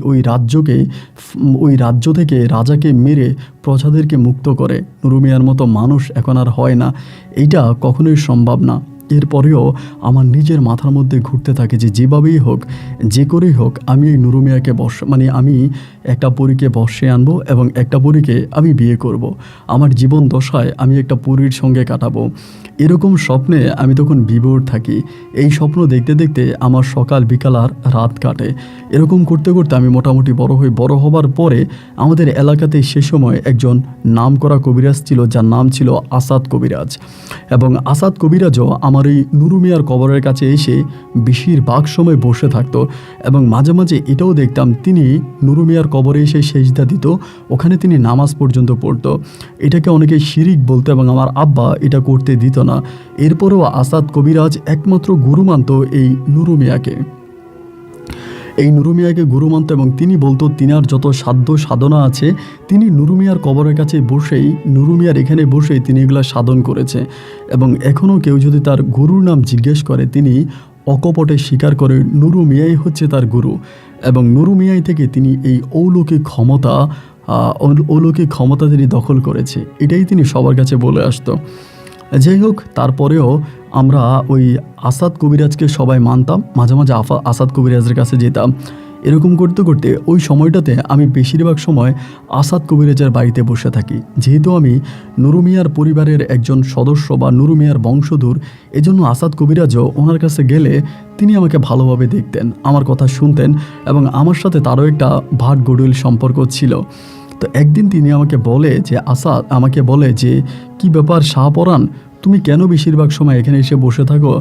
ওই রাজ্য থেকে রাজাকে মেরে প্রজাদেরকে মুক্ত করে। নুরু মিয়ার মতো মানুষ এখন আর হয় না, এইটা কখনোই সম্ভব না। এরপরেও আমার নিজের মাথার মধ্যে ঘুরতে থাকে যে যেভাবেই হোক, যে করেই হোক, আমি এই নুরু মিয়াকে আমি একটা পরীকে বর্ষে আনবো এবং একটা পরীকে আমি বিয়ে করব। আমার জীবন দশায় আমি একটা পরীর সঙ্গে কাটাবো। এরকম স্বপ্নে আমি তখন বিভোর থাকি। এই স্বপ্ন দেখতে দেখতে আমার সকাল বিকাল আর রাত কাটে। এরকম করতে করতে আমি মোটামুটি বড় হবার পরে আমাদের এলাকাতে সে সময় একজন নামকরা কবিরাজ ছিল, যার নাম ছিল আসাদ কবিরাজ। এবং আসাদ কবিরাজও আমার এই নুরু মিয়ার কবরের কাছে এসে বেশিরভাগ সময় বসে থাকতো। এবং মাঝে মাঝে এটাও দেখতাম তিনি নুরু মিয়ার কবরে এসে সেজদা দিত, ওখানে তিনি নামাজ পর্যন্ত পড়তো। এটাকে অনেকে শিরিক বলতো এবং আমার আব্বা এটা করতে দিত না। এরপরেও আসাদ কবিরাজ একমাত্র গুরু মানত এই নুরু মিয়াকে গুরু মানত এবং তিনি বলতো তিনার যত সাধ্য সাধনা আছে তিনি নুরু মিয়ার কবরের কাছে বসেই, নুরু মিয়ার এখানে বসেই তিনি এগুলো সাধন করেছে। এবং এখনও কেউ যদি তার গুরুর নাম জিজ্ঞেস করে, তিনি অকপটে স্বীকার করে নুরু মিয়াই হচ্ছে তার গুরু। এবং নুরু মিয়াই থেকে তিনি এই অলৌকিক ক্ষমতা তিনি দখল করেছে, এটাই তিনি সবার কাছে বলে আসতো। যাই হোক, তারপরেও আমরা ওই আসাদ কবিরাজকে সবাই মানতাম, মাঝে মাঝে আসাদ কবিরাজের কাছে যেতাম। এরকম করতে করতে ওই সময়টাতে আমি বেশিরভাগ সময় আসাদ কবিরাজের বাড়িতে বসে থাকি। যেহেতু আমি নুরু মিয়ার পরিবারের একজন সদস্য বা নুরু মিয়ার বংশধর, এজন্য আসাদ কবিরাজও ওনার কাছে গেলে তিনি আমাকে ভালোভাবে দেখতেন, আমার কথা শুনতেন এবং আমার সাথে তারও একটা ভাট গডুইল সম্পর্ক ছিল। তো একদিন তিনি আমাকে বলে যে কি ব্যাপার শাহপরাণ, তুমি কেন বেশিরভাগ সময় এখানে এসে বসে থাকো?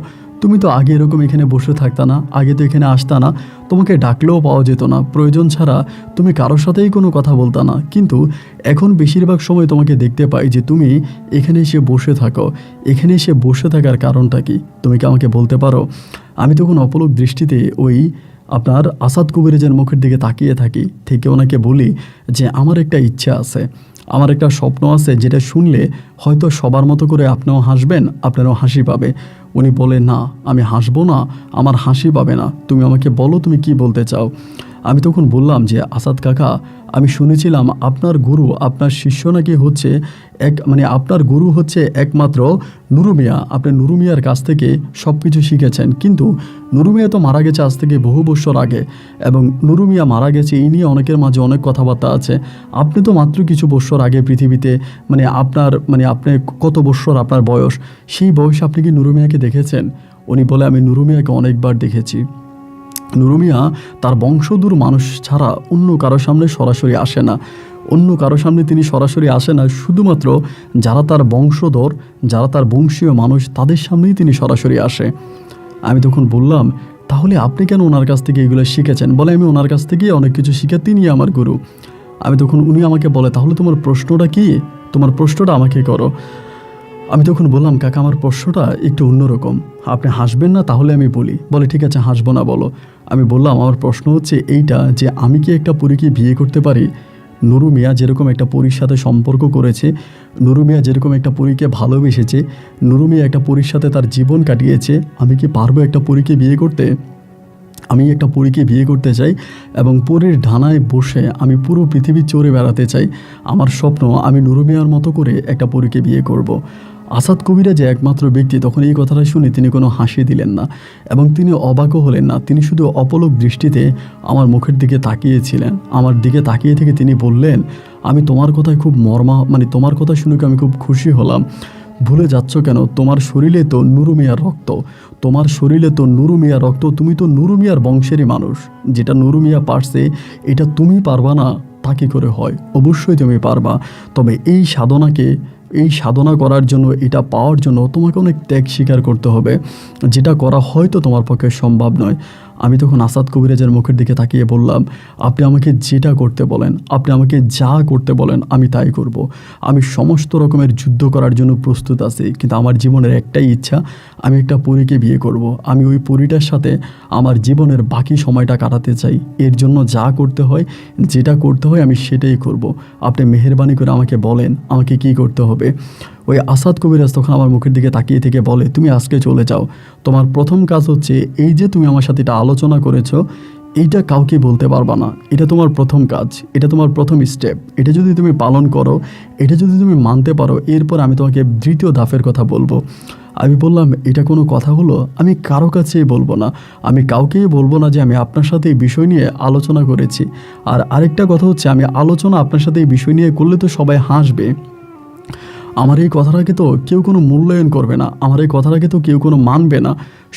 তুমি তো আগে এরকম এখানে বসে থাকতা না, আগে তো এখানে আসতা না, তোমাকে ডাকলেও পাওয়া যেত না, প্রয়োজন ছাড়া তুমি কারোর সাথেই কোনো কথা বলতা না, কিন্তু এখন বেশিরভাগ সময় তোমাকে দেখতে পাই যে তুমি এখানে এসে বসে থাকো। এখানে এসে বসে থাকার কারণটা কি, তুমি কি আমাকে বলতে পারো? আমি তখন অপলক দৃষ্টিতে ওই আপনার আসাদ কবিরাজের মুখের দিকে তাকিয়ে থাকি, থেকে ওনাকে বলি যে আমার একটা ইচ্ছা আছে, আমার একটা স্বপ্ন আছে, যেটা শুনলে হয়তো সবার মতো করে আপনিও হাসবেন, আপনারও হাসি পাবে। উনি বলে, না, আমি হাসবো না, আমার হাসি পাবে না, তুমি আমাকে বলো তুমি কি বলতে চাও। আমি তখন বললাম যে আসাদ কাকা, আমি শুনেছিলাম আপনার গুরু, আপনার শিষ্য নাকি হচ্ছে আপনার গুরু হচ্ছে একমাত্র নুরু মিয়া। আপনি নুরু মিয়ার কাছ থেকে সব কিছু শিখেছেন, কিন্তু নুরু মিয়া তো মারা গেছে আজ থেকে বহু বছর আগে, এবং নুরু মিয়া মারা গেছে এই নিয়ে অনেকের মাঝে অনেক কথাবার্তা আছে। আপনি তো মাত্র কিছু বছর আগে পৃথিবীতে, আপনি কত বছর আপনার বয়স, সেই বয়সে আপনি কি নুরু মিয়াকে দেখেছেন? উনি বলে, আমি নুরু মিয়াকে অনেকবার দেখেছি। নুরু মিয়া তার বংশধর মানুষ ছাড়া অন্য কারো সামনে সরাসরি আসে না, তিনি সরাসরি আসে না, শুধুমাত্র যারা তার বংশধর, যারা তার বংশীয় মানুষ, তাদের সামনেই তিনি সরাসরি আসে। আমি তখন বললাম, তাহলে আপনি কেন ওনার কাছ থেকে এগুলো শিখেছেন? বলে, আমি ওনার কাছ থেকে অনেক কিছু শিখে, তিনি আমার গুরু। উনি আমাকে বলে, তাহলে তোমার প্রশ্নটা কি? তোমার প্রশ্নটা আমাকে করো। আমি তখন বললাম, কাকা, আমার প্রশ্নটা একটু অন্যরকম, আপনি হাসবেন না তাহলে আমি বলি। বলে, ঠিক আছে, হাসবো না, বলো। আমি বললাম, আমার প্রশ্ন হচ্ছে এইটা যে আমি কি একটা পরীকে বিয়ে করতে পারি? নুরু মিয়া যেরকম একটা পরীর সাথে সম্পর্ক করেছে, নুরু মিয়া যেরকম একটা পরীকে ভালোবেসেছে, নুরু মিয়া একটা পরীর সাথে তার জীবন কাটিয়েছে, আমি কি পারবো একটা পরীকে বিয়ে করতে? আমি একটা পরীকে বিয়ে করতে চাই এবং পরীর ডানায় বসে আমি পুরো পৃথিবী চড়ে বেড়াতে চাই। আমার স্বপ্ন, আমি নুরু মিয়ার মতো করে একটা পরীকে বিয়ে করব। আসাদ কবিরাজ যে একমাত্র ব্যক্তি, তখন এই কথাটা শুনে তিনি কোনো হাসি দিলেন না এবং তিনি অবাকও হলেন না। তিনি শুধু অপলক দৃষ্টিতে আমার মুখের দিকে তাকিয়েছিলেন। আমার দিকে তাকিয়ে থেকে তিনি বললেন, আমি তোমার কথায় খুব তোমার কথা শুনে আমি খুব খুশি হলাম। ভুলে যাচ্ছ কেন? তোমার শরীরে তো নুরু মিয়ার রক্ত, তোমার শরীরে তো নুরু মিয়ার রক্ত, তুমি তো নুরু মিয়ার বংশেরই মানুষ। যেটা নুরু মিয়া পারছে এটা তুমি পারবা না তা কী করে হয়? অবশ্যই তুমি পারবা। তবে এই সাধনা করার জন্য, এটা পাওয়ার জন্য তোমাকে অনেক ত্যাগ স্বীকার করতে হবে, যেটা করা হয়তো তোমার পক্ষে সম্ভব নয়। আমি তখন আসাদ কবিরাজের মুখের দিকে তাকিয়ে বললাম, আপনি আমাকে যেটা করতে বলেন, আপনি আমাকে যা করতে বলেন আমি তাই করব। আমি সমস্ত রকমের যুদ্ধ করার জন্য প্রস্তুত আছি, কিন্তু আমার জীবনের একটাই ইচ্ছা, আমি একটা পরীকে বিয়ে করব। আমি ওই পরীটার সাথে আমার জীবনের বাকি সময়টা কাটাতে চাই। এর জন্য যা করতে হয়, যেটা করতে হয় আমি সেটাই করব। আপনি মেহেরবানি করে আমাকে বলেন আমাকে কি করতে হবে। ওই আসাদ কবিরাজ তখন আমার মুখের দিকে তাকিয়ে থেকে বলে, তুমি আজকে চলে যাও। তোমার প্রথম কাজ হচ্ছে, এই যে তুমি আমার সাথে এটা আলোচনা করেছো, এইটা কাউকে বলতে পারবা না। এটা তোমার প্রথম কাজ, এটা তোমার প্রথম স্টেপ। এটা যদি তুমি পালন করো, এটা যদি তুমি মানতে পারো, এরপর আমি তোমাকে দ্বিতীয় ধাপের কথা বলবো। আমি বললাম, এটা কোনো কথা হলো? আমি কারো কাছেই বলবো না, আমি কাউকেই বলবো না যে আমি আপনার সাথে এই বিষয় নিয়ে আলোচনা করেছি। আর আরেকটা কথা হচ্ছে, আমি আলোচনা আপনার সাথে এই বিষয় নিয়ে করলে তো সবাই হাসবে, আমার এই কথাটাকে তো কেউ কোনো মূল্যায়ন করবে না, আমার এই কথাটাকে তো কেউ কোনো মানবে না।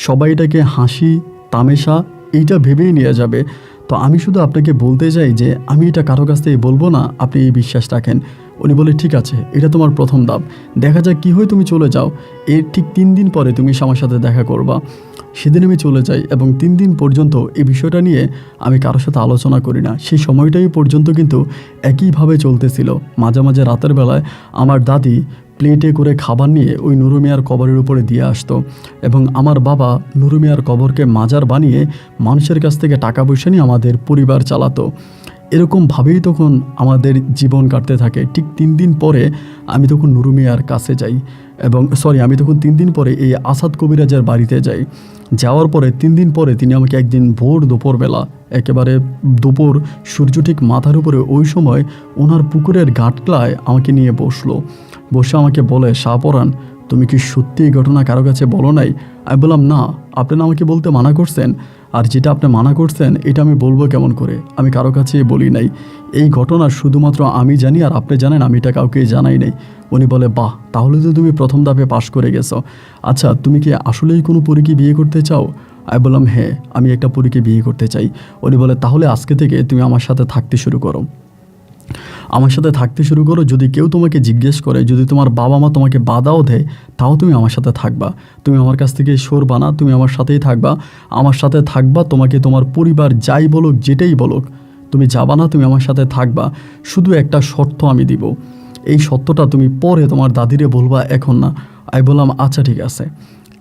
সবাই এটাকে হাসি তামেশা এইটা ভেবেই নিয়ে যাবে। তো আমি শুধু আপনাকে বলতে চাই যে আমি এটা কারো কাছ থেকে বলবো না, আপনি এই বিশ্বাস রাখেন। উনি বলে, ঠিক আছে, এটা তোমার প্রথম ধাপ, দেখা যাক কী হয়, তুমি চলে যাও। এর ঠিক 3 দিন পরে তুমি আমার সাথে দেখা করবা। সেদিন আমি চলে যাই এবং 3 দিন পর্যন্ত এই বিষয়টা নিয়ে আমি কারোর সাথে আলোচনা করি না। সেই সময়টাই পর্যন্ত কিন্তু একইভাবে চলতেছিল। মাঝে মাঝে রাতের বেলায় আমার দাদি প্লেটে করে খাবার নিয়ে ওই নুরু মিয়ার কবরের উপরে দিয়ে আসতো এবং আমার বাবা নুরু মিয়ার কবরকে মাজার বানিয়ে মানুষের কাছ থেকে টাকা পয়সা নিয়ে আমাদের পরিবার চালাতো। এরকমভাবেই তখন আমাদের জীবন কাটতে থাকে। ঠিক 3 দিন পরে আমি তখন নুরু মিয়ার কাছে যাই এবং আমি তখন 3 দিন পরে এই আসাদ কবিরাজের বাড়িতে যাই। যাওয়ার পরে 3 দিন পরে তিনি আমাকে একদিন ভোর দুপুরবেলা, একেবারে দুপুর, সূর্য ঠিক মাথার উপরে, ওই সময় ওনার পুকুরের ঘাটলায় আমাকে নিয়ে বসে আমাকে বলে, শাহপরাণ, তুমি কি সত্যি এই ঘটনা কারো কাছে বলো নাই? আমি বললাম, না, আপনি না আমাকে বলতে মানা করছেন, আর যেটা আপনি মানা করছেন এটা আমি বলবো কেমন করে? আমি কারো কাছে বলি নাই। এই ঘটনা শুধুমাত্র আমি জানি আর আপনি জানেন, আমি এটা কাউকে জানাই নাই। উনি বলে, বাহ, তাহলে তো তুমি প্রথম ধাপে পাশ করে গেছো। আচ্ছা, তুমি কি আসলেই কোনো পরীকে বিয়ে করতে চাও? আমি বললাম, হ্যাঁ, আমি একটা পরীকে বিয়ে করতে চাই। উনি বলে, তাহলে আজকে থেকে তুমি আমার সাথে থাকতে শুরু করো। আমার সাথে থাকতে শুরু করো। যদি কেউ তোমাকে জিজ্ঞেস করে, যদি তোমার বাবা মা তোমাকে বাধাও দেয়, তাও তুমি আমার সাথে থাকবা। তুমি আমার কাছ থেকে সরবা না, তুমি আমার সাথেই থাকবা। আমার সাথে থাকবা, তোমাকে তোমার পরিবার যাই বলুক, যেটাই বলুক, তুমি যাবা না, তুমি আমার সাথে থাকবা। শুধু একটা শর্ত আমি দিব, এই সত্যটা তুমি পরে তোমার দাদিরে বলবা, এখন না। আমি বললাম, আচ্ছা ঠিক আছে।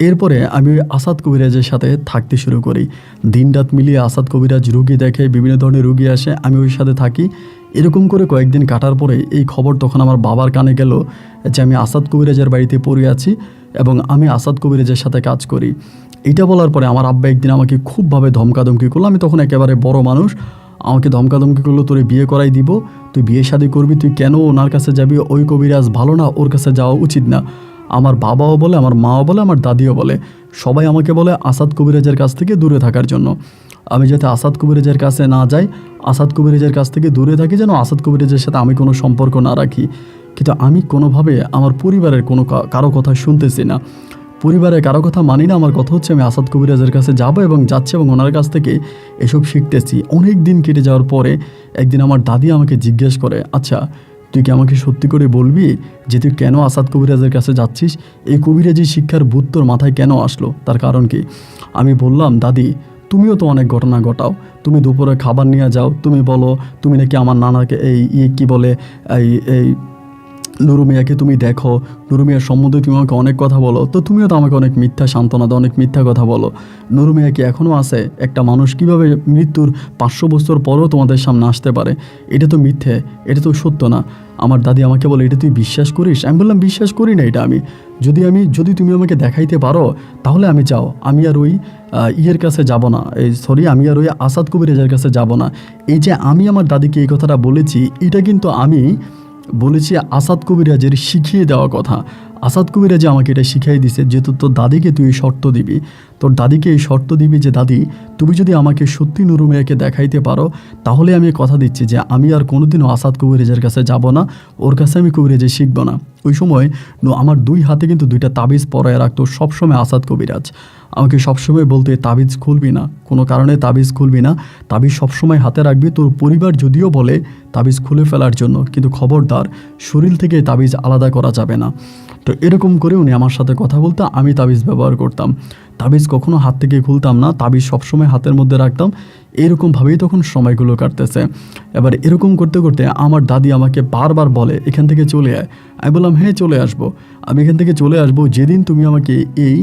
এরপরে আমি ওই আসাদ কবিরাজের সাথে থাকতে শুরু করি। দিনরাত মিলিয়ে আসাদ কবিরাজ রুগী দেখে, বিভিন্ন ধরনের রুগী আসে, আমি ওই সাথে থাকি। এরকম করে কয়েকদিন কাটার পরে এই খবর তখন আমার বাবার কানে গেল যে আমি আসাদ কবিরাজের বাড়িতে পড়ে আছি এবং আমি আসাদ কবিরাজের সাথে কাজ করি। এটা বলার পরে আমার আব্বা একদিন আমাকে খুবভাবে ধমকাধমকি করলো। আমি তখন একেবারে বড় মানুষ, আমাকে ধমকাধমকি করলো, তোরে বিয়ে করাই দিব, তুই বিয়ে শাদী করবি, তুই কেন ওনার কাছে যাবি? ওই কবিরাজ ভালো না, ওর কাছে যাওয়া উচিত না। আমার বাবাও বলে, আমার মাও বলে, আমার দাদিও বলে, সবাই আমাকে বলে আসাদ কবিরাজের কাছ থেকে দূরে থাকার জন্য। আমি যাতে আসাদ কবিরাজের কাছে না যাই, আসাদ কবিরাজের কাছ থেকে দূরে থাকি, যেন আসাদ কবিরাজের সাথে আমি কোনো সম্পর্ক না রাখি। কিন্তু আমি কোনোভাবে আমার পরিবারের কারো কথা শুনতেছি না, পরিবারের কারো কথা মানি না। আমার কথা হচ্ছে আমি আসাদ কবিরাজের কাছে যাব এবং যাচ্ছি এবং ওনার কাছ থেকে এসব শিখতেছি। অনেক দিন কেটে যাওয়ার পরে একদিন আমার দাদি আমাকে জিজ্ঞেস করে, আচ্ছা, তুই কি আমাকে সত্যি করে বলবি যে তুই কেন আসাদ কবিরাজের কাছে যাচ্ছিস? এই কবিরাজি শিক্ষার ভূত তোর মাথায় কেন আসলো? তার কারণ কি? আমি বললাম, দাদি, তুমিও তো অনেক ঘটনা ঘটাও। তুমি দুপুরে খাবার নিয়ে যাও, তুমি বলো তুমি নাকি আমার নানাকে কি বলে এই নুরু মিয়াকে তুমি দেখো, নুরু মিয়ার সম্বন্ধে তুমি আমাকে অনেক কথা বলো। তো তুমিও তো আমাকে অনেক মিথ্যা সান্ত্বনা দাও, অনেক মিথ্যা কথা বলো। নুরু মিয়া কি এখনও আছে? একটা মানুষ কীভাবে মৃত্যুর 500 বছর পরেও তোমাদের সামনে আসতে পারে? এটা তো মিথ্যে, এটা তো সত্য না। আমার দাদি আমাকে বলে, এটা তুই বিশ্বাস করিস? আমি বললাম, বিশ্বাস করি না এটা আমি। যদি তুমি আমাকে দেখাইতে পারো তাহলে আমি যাও। আমি আর ওই ইয়ের কাছে যাব না, আমি আর ওই আসাদ কবিরাজের কাছে যাব না। এই যে আমি আমার দাদিকে এই কথাটা বলেছি, এটা কিন্তু আমি বলেছি আসাদ কবিরাজের শিখিয়ে দেওয়া কথা। আসাদ কবিরাজ আমাকে এটা শিখিয়ে দিছে যে তোর দাদিকে তুই এই শর্ত দিবি, তোর দাদিকে এই শর্ত দিবি যে, দাদি, তুমি যদি আমাকে সত্যি নুরু মিয়াকে দেখাইতে পারো তাহলে আমি কথা দিচ্ছি যে আমি আর কোনোদিনও আসাদ কবিরাজের কাছে যাব না, ওর কাছে আমি কবিরাজি শিখব না। ওই সময় আমার 2 হাতে কিন্তু 2টা তাবিজ পরায় রাখতো সবসময় আসাদ কবিরাজ। আমাকে সবসময় বলতো তাবিজ খুলবি না, কোনো কারণে তাবিজ খুলবি না, তাবিজ সবসময় হাতে রাখবি। তোর পরিবার যদিও বলে তাবিজ খুলে ফেলার জন্য, কিন্তু খবরদার শরীর থেকে তাবিজ আলাদা করা যাবে না। তো এরকম করে উনি আমার সাথে কথা বলতো, আমি তাবিজ ব্যবহার করতাম। তাবিজ কখনো হাত থেকে খুলতাম না, তাবিজ সবসময় হাতের মধ্যে রাখতাম। এরকমভাবেই তখন সময়গুলো কাটতেছে। এবার এরকম করতে করতে আমার দাদি আমাকে বারবার বলে এখান থেকে চলে আয়। আমি বললাম হ্যাঁ চলে আসবো, আমি এখান থেকে চলে আসবো যেদিন তুমি আমাকে এই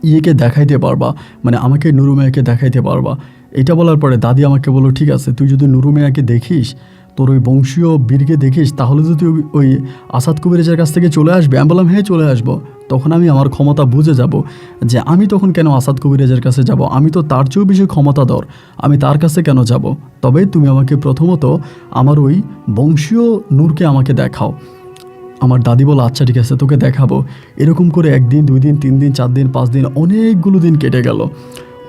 ইয়েকে দেখাইতে পারবা, মানে আমাকে নুরু মিয়াকে দেখাইতে পারবা। এটা বলার পরে দাদি আমাকে বললো ঠিক আছে, তুই যদি নুরু মিয়াকে দেখিস, তোর ওই বংশীয় বীরকে দেখিস, তাহলে তো তুই ওই আসাদ কবিরাজের কাছ থেকে চলে আসবে। আমি বললাম হ্যাঁ চলে আসবো। তখন আমি আমার ক্ষমতা বুঝে যাব যে আমি তখন কেন আসাদ কবিরাজের কাছে যাব, আমি তো তার চেয়েও বেশি ক্ষমতাধর, আমি তার কাছে কেন যাব। তবে তুমি আমাকে প্রথমত আমার ওই বংশীয় নূরকে আমাকে দেখাও। আমার দাদি বলে আচ্ছা ঠিক আছে তোকে দেখাবো। এরকম করে 1 দিন 2 দিন 3 দিন 4 দিন 5 দিন অনেকগুলো দিন কেটে গেল।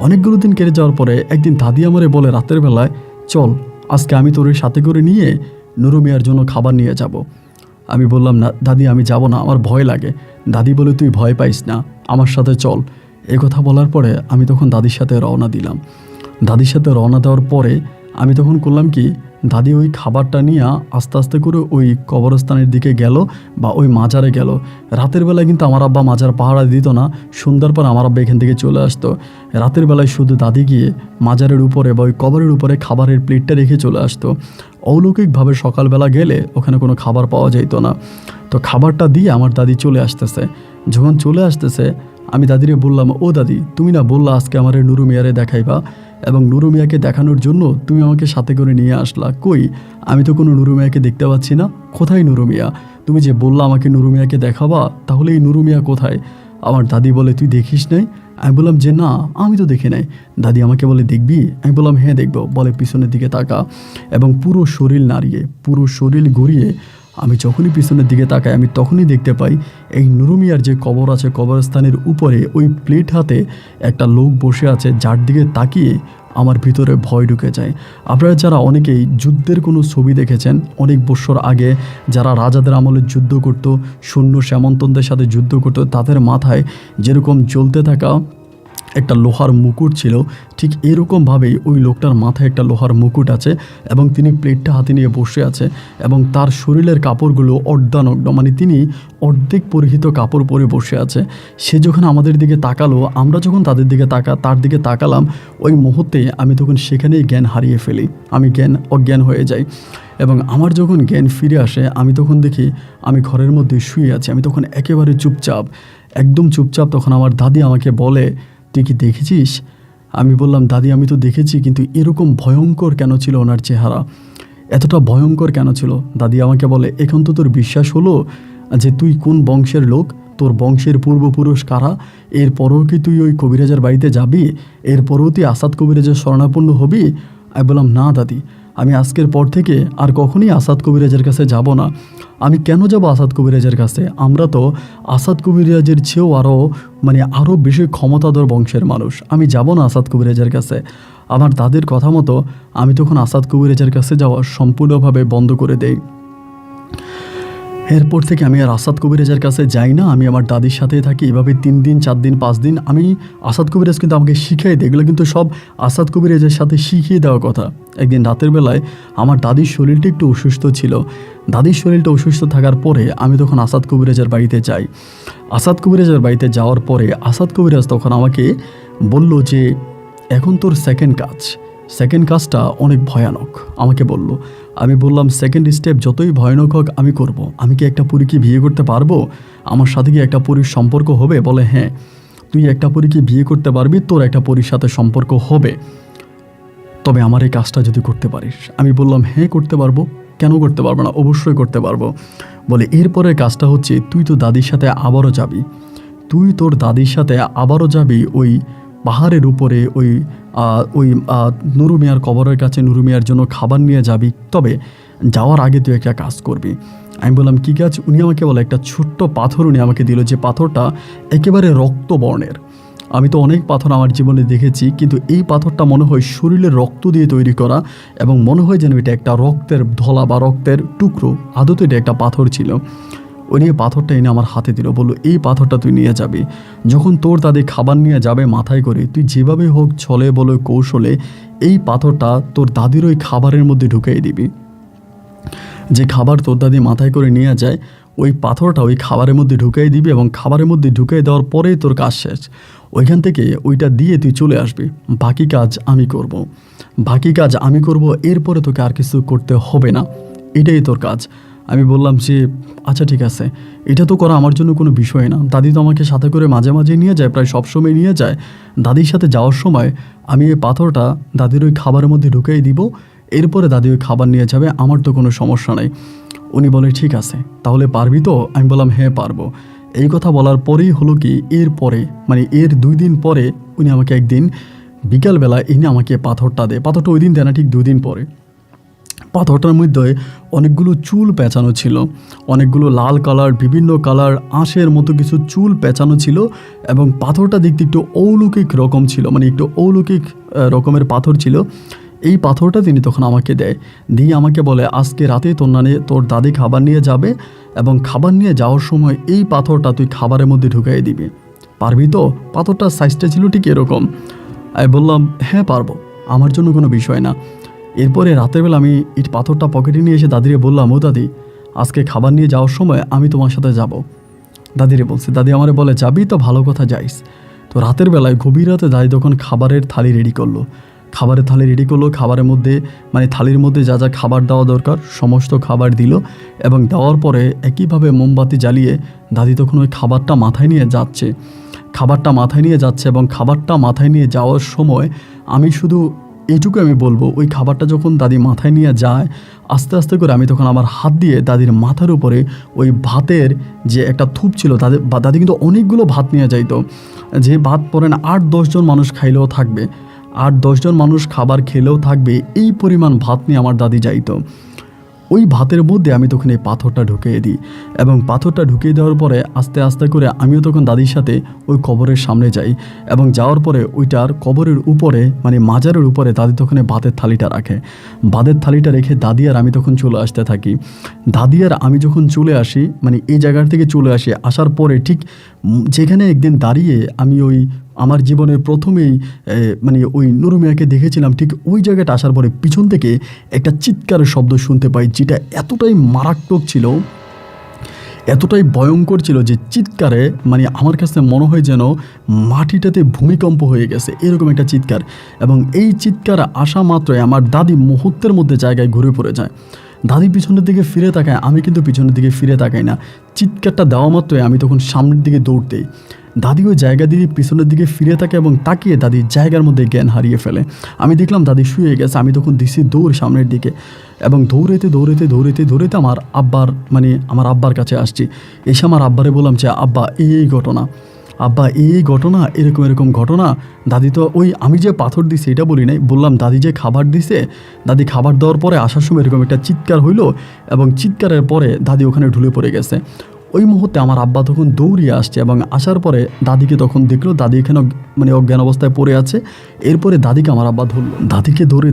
অনেকগুলো দিন কেটে যাওয়ার পরে একদিন দাদি আমারে বলে রাতের বেলায় চল আজকে আমি তোর সাথে করে নিয়ে নুরু মিয়ার জন্য খাবার নিয়ে যাব। আমি বললাম না দাদি আমি যাব না, আমার ভয় লাগে। দাদি বলে তুই ভয় পাইস না, আমার সাথে চল। এ কথা বলার পরে আমি তখন দাদির সাথে রওনা দিলাম। দাদির সাথে রওনা দেওয়ার পরে আমি তখন করলাম কি, দাদি ওই খাবারটা নিয়ে আস্তে আস্তে করে ওই কবরস্থানের দিকে গেল বা ওই মাজারে গেল। রাতের বেলায় কিন্তু আমার আব্বা মাজার পাহারা দিত না, সন্ধ্যার পর আমার আব্বা এখান থেকে চলে আসতো। রাতের বেলায় শুধু দাদি গিয়ে মাজারের উপরে বা ওই কবরের উপরে খাবারের প্লেটটা রেখে চলে আসতো। অলৌকিকভাবে সকালবেলা গেলে ওখানে কোনো খাবার পাওয়া যেত না। তো খাবারটা দিয়ে আমার দাদি চলে আসতেছে। যখন চলে আসতেছে আমি দাদিরে বললাম ও দাদি তুমি না বললা আজকে আমার নুরু মিয়ারে দেখাইবা, এবং নুরু মিয়াকে দেখানোর জন্য তুমি আমাকে সাথে করে নিয়ে আসলা, কই আমি তো কোনো নুরু মিয়াকে দেখতে পাচ্ছি না, কোথায় নুরু মিয়া? তুমি যে বললা আমাকে নুরু মিয়াকে দেখাবা, তাহলে এই নুরু মিয়া কোথায়? আমার দাদি বলে তুই দেখিস নাই? আমি বললাম যে না আমি তো দেখি নাই। দাদি আমাকে বলে দেখবি? আমি বললাম হ্যাঁ দেখবো। বলে পিছনের দিকে তাকা, এবং পুরো শরীর নাড়িয়ে পুরো শরীর ঘুরিয়ে আমি যখনই পিছনের দিকে তাকাই আমি তখনই দেখতে পাই এই নুরু মিয়ার যে কবর আছে কবরস্থানের উপরে ওই প্লেট হাতে একটা লোক বসে আছে, যার দিকে তাকিয়ে আমার ভিতরে ভয় ঢুকে যায়। আপনারা যারা অনেকেই যুদ্ধের কোনো ছবি দেখেছেন অনেক বছর আগে, যারা রাজাদের আমলে যুদ্ধ করতো, সৈন্য সামন্তদের সাথে যুদ্ধ করতো, তাদের মাথায় যেরকম জ্বলতে থাকা একটা লোহার মুকুট ছিল, ঠিক এরকমভাবেই ওই লোকটার মাথায় একটা লোহার মুকুট আছে, এবং তিনি প্লেটটা হাতে নিয়ে বসে আছে, এবং তার শরীরের কাপড়গুলো অর্ধানগ্ন, মানে তিনি অর্ধেক পরিহিত কাপড় পরে বসে আছে। সে যখন আমাদের দিকে তাকালো, আমরা যখন তার দিকে তাকালাম, ওই মুহূর্তে আমি তখন সেখানেই জ্ঞান হারিয়ে ফেলি, আমি অজ্ঞান হয়ে যাই। এবং আমার যখন জ্ঞান ফিরে আসে আমি তখন দেখি আমি ঘরের মধ্যে শুয়ে আছি, আমি তখন একেবারে চুপচাপ, একদম চুপচাপ। তখন আমার দাদি আমাকে বলে তুই কি দেখেছিস? আমি বললাম দাদি আমি তো দেখেছি, কিন্তু এরকম ভয়ঙ্কর কেন ছিল ওনার চেহারা, এতটা ভয়ঙ্কর কেন ছিল? দাদি আমাকে বলে এখন তো তোর বিশ্বাস হলো যে তুই কোন বংশের লোক, তোর বংশের পূর্বপুরুষ কারা, এরপরেও কি তুই ওই কবিরাজের বাড়িতে যাবি, এরপরেও তুই আসাদ কবিরাজের শরণাপন্ন হবি? আমি বললাম না দাদি, আমি আজকের পর থেকে আর কখনই আসাদ কবিরাজের কাছে যাব না। আমি কেন যাব আসাদ কবিরাজের কাছে? আমরা তো আসাদ কবিরাজের চেয়েও আরও বেশি ক্ষমতাধর বংশের মানুষ, আমি যাব না আসাদ কবিরাজের কাছে। আমার দাদির কথা মতো আমি তখন আসাদ কবিরাজের কাছে যাওয়া সম্পূর্ণভাবে বন্ধ করে দেই। এরপর থেকে আমি আর আসাদ কবিরাজের কাছে যাই না, আমি আমার দাদির সাথেই থাকি। এভাবে 3 দিন 4 দিন 5 দিন আমি আসাদ কবিরাজ কিন্তু আমাকে শিখিয়ে দেয়, এগুলো কিন্তু সব আসাদ কবিরাজের সাথে শিখিয়ে দেওয়ার কথা। একদিন রাতের বেলায় আমার দাদির শরীরটা একটু অসুস্থ ছিল। দাদির শরীরটা অসুস্থ থাকার পরে আমি তখন আসাদ কবিরাজের বাড়িতে যাই। আসাদ কবিরাজের বাড়িতে যাওয়ার পরে আসাদ কবিরাজ তখন আমাকে বলল যে এখন তোর সেকেন্ড কাজটা অনেক ভয়ানক, আমাকে বলল। আমি বললাম সেকেন্ড স্টেপ যতই ভয়ানক হোক আমি করব। আমি কি একটা পরীকে বিয়ে করতে পারবো? আমার সাথে কি একটা পরীর সম্পর্ক হবে? বলে হ্যাঁ, তুই একটা পরীকে বিয়ে করতে পারবি, তোর একটা পরীর সাথে সম্পর্ক হবে, তবে আমার এই কাজটা যদি করতে পারিস। আমি বললাম হ্যাঁ করতে পারবো, কেন করতে পারবো না, অবশ্যই করতে পারবো। বলে এরপরের কাজটা হচ্ছে তুই তো দাদির সাথে আবারও যাবি ওই পাহাড়ের উপরে ওই নুরু মিয়ার কবরের কাছে নুরু মিয়ার জন্য খাবার নিয়ে যাবি, তবে যাওয়ার আগে তুই একটা কাজ করবি। আমি বললাম কী কাজ? উনি আমাকে বলে একটা ছোট্ট পাথর উনি আমাকে দিল, যে পাথরটা একেবারে রক্তবর্ণের। আমি তো অনেক পাথর আমার জীবনে দেখেছি, কিন্তু এই পাথরটা মনে হয় শরীরের রক্ত দিয়ে তৈরি করা, এবং মনে হয় যেন এটা একটা রক্তের ধলা বা রক্তের টুকরো, আদতে এটা একটা পাথর ছিল। উনি এই পাথরটা এনে আমার হাতে দিল, বললো এই পাথরটা তুই নিয়ে যাবি, যখন তোর দাদি খাবার নিয়ে যাবে মাথায় করে, তুই যেভাবে হোক ছলে বলে কৌশলে এই পাথরটা তোর দাদির ওই খাবারের মধ্যে ঢুকিয়ে দিবি। যে খাবার তোর দাদি মাথায় করে নিয়ে যায় ওই পাথরটা ওই খাবারের মধ্যে ঢুকিয়ে দিবি, এবং খাবারের মধ্যে ঢুকিয়ে দেওয়ার পরেই তোর কাজ শেষ। ওইখান থেকে ওইটা দিয়ে তুই চলে আসবি, বাকি কাজ আমি করব, বাকি কাজ আমি করব, এরপরে তোকে আর কিছু করতে হবে না, এটাই তোর কাজ। আমি বললাম যে আচ্ছা ঠিক আছে, এটা তো করা আমার জন্য কোনো বিষয় না, দাদি তো আমাকে সাথে করে মাঝে মাঝে নিয়ে যায়, প্রায় সবসময় নিয়ে যায়। দাদির সাথে যাওয়ার সময় আমি এই পাথরটা দাদির ওই খাবারের মধ্যে ঢুকিয়ে দিব, এরপরে দাদি ওই খাবার নিয়ে যাবে, আমার তো কোনো সমস্যা নেই। উনি বলে ঠিক আছে, তাহলে পারবি তো? আমি বললাম হ্যাঁ পারবো। এই কথা বলার পরেই হলো কি, এর পরে মানে এর 2 দিন পরে উনি আমাকে একদিন বিকালবেলা এনে আমাকে পাথরটা দেয়। পাথরটা ওই দিন দেয় না, ঠিক 2 দিন পরে। পাথরটার মধ্যে অনেকগুলো চুল পেঁচানো ছিল, অনেকগুলো লাল কালার, বিভিন্ন কালার, আঁশের মতো কিছু চুল পেঁচানো ছিল, এবং পাথরটা দেখতে একটু অলৌকিক রকম ছিল, মানে একটু অলৌকিক রকমের পাথর ছিল। এই পাথরটা তিনি তখন আমাকে দেয়, দিয়ে আমাকে বলে আজকে রাতে তোর দাদি খাবার নিয়ে যাবে, এবং খাবার নিয়ে যাওয়ার সময় এই পাথরটা তুই খাবারের মধ্যে ঢুকিয়ে দিবি, পারবি তো? পাথরটার সাইজটা ছিল ঠিক এরকম। আমি বললাম হ্যাঁ পারবো, আমার জন্য কোনো বিষয় না। এরপরে রাতের বেলা আমি এই পাথরটা পকেটে নিয়ে এসে দাদিরে বললাম, ও দাদি, আজকে খাবার নিয়ে যাওয়ার সময় আমি তোমার সাথে যাব। দাদিরে বলছে, দাদি আমারে বলে যাবি তো ভালো কথা, যাইস। তো রাতের বেলায় গভীর রাতে দাদি তখন খাবারের থালি রেডি করলো, খাবারের মধ্যে মানে থালির মধ্যে যা যা খাবার দেওয়া দরকার সমস্ত খাবার দিল, এবং দেওয়ার পরে একইভাবে মোমবাতি জ্বালিয়ে দাদি তখন ওই খাবারটা মাথায় নিয়ে যাচ্ছে, এবং খাবারটা মাথায় নিয়ে যাওয়ার সময় আমি শুধু এইটুকু আমি বলবো, ওই খাবারটা যখন দাদি মাথায় নিয়ে যায়, আস্তে আস্তে করে আমি তখন আমার হাত দিয়ে দাদির মাথার উপরে ওই ভাতের যে একটা থুপ ছিল, দাদি কিন্তু অনেকগুলো ভাত নিয়ে যাইতো, যে ভাত পরে না 8-10 জন মানুষ খাইলেও থাকবে, 8-10 জন মানুষ খাবার খেলেও থাকবে, এই পরিমাণ ভাত নিয়ে আমার দাদি যাইতো। ওই ভাতের মধ্যে আমি তখন এই পাথরটা ঢুকিয়ে দিই, এবং পাথরটা ঢুকিয়ে দেওয়ার পরে আস্তে আস্তে করে আমিও তখন দাদির সাথে ওই কবরের সামনে যাই, এবং যাওয়ার পরে ওইটার কবরের উপরে মানে মাজারের উপরে দাদি তখন ভাতের থালিটা রাখে। ভাতের থালিটা রেখে দাদি আর আমি তখন চলে আসতে থাকি। দাদি আর আমি যখন চলে আসি, মানে এই জায়গার থেকে চলে আসি, আসার পরে ঠিক যেখানে একদিন দাঁড়িয়ে আমি ওই আমার জীবনের প্রথমেই মানে ওই নুরু মিয়াকে দেখেছিলাম, ঠিক ওই জায়গাটা আসার পরে পিছন থেকে একটা চিৎকারের শব্দ শুনতে পাই, যেটা এতটাই মারাত্মক ছিল, এতটাই ভয়ঙ্কর ছিল যে চিৎকারে মানে আমার কাছে মনে হয় যেন মাটিটাতে ভূমিকম্প হয়ে গেছে, এরকম একটা চিৎকার। এবং এই চিৎকার আসা মাত্রই আমার দাদি মুহূর্তের মধ্যে জায়গায় ঘুরে পড়ে যায়। দাদি পিছনের দিকে ফিরে তাকায়, আমি কিন্তু পিছনের দিকে ফিরে তাকাই না। চিৎকারটা দেওয়া মাত্রই আমি তখন সামনের দিকে দৌড় দেই। দাদি ওই জায়গা দিয়ে পিছনের দিকে ফিরে থাকে, এবং তাকিয়ে দাদি জায়গার মধ্যে জ্ঞান হারিয়ে ফেলে। আমি দেখলাম দাদি শুয়ে গেছে, আমি তখন দিছি দৌড় সামনের দিকে, এবং দৌড়াইতে আমার আব্বার কাছে আসছি। এসে আমার আব্বারে বললাম যে আব্বা এই ঘটনা, এরকম ঘটনা। দাদি তো ওই আমি যে পাথর দিছি এটা বলি নাই, বললাম দাদি যে খাবার দিছে, দাদি খাবার দেওয়ার পরে আসার সময় এরকম একটা চিৎকার হইলো, এবং চিৎকারের পরে দাদি ওখানে ঢুলে পড়ে গেছে। ওই মুহূর্তে আমার আব্বা তখন দৌড়িয়ে আসছে, এবং আসার পরে দাদিকে তখন দেখলো দাদি এখানে মানে অজ্ঞান অবস্থায় পড়ে আছে। এরপরে দাদিকে আমার আব্বা ধরলো,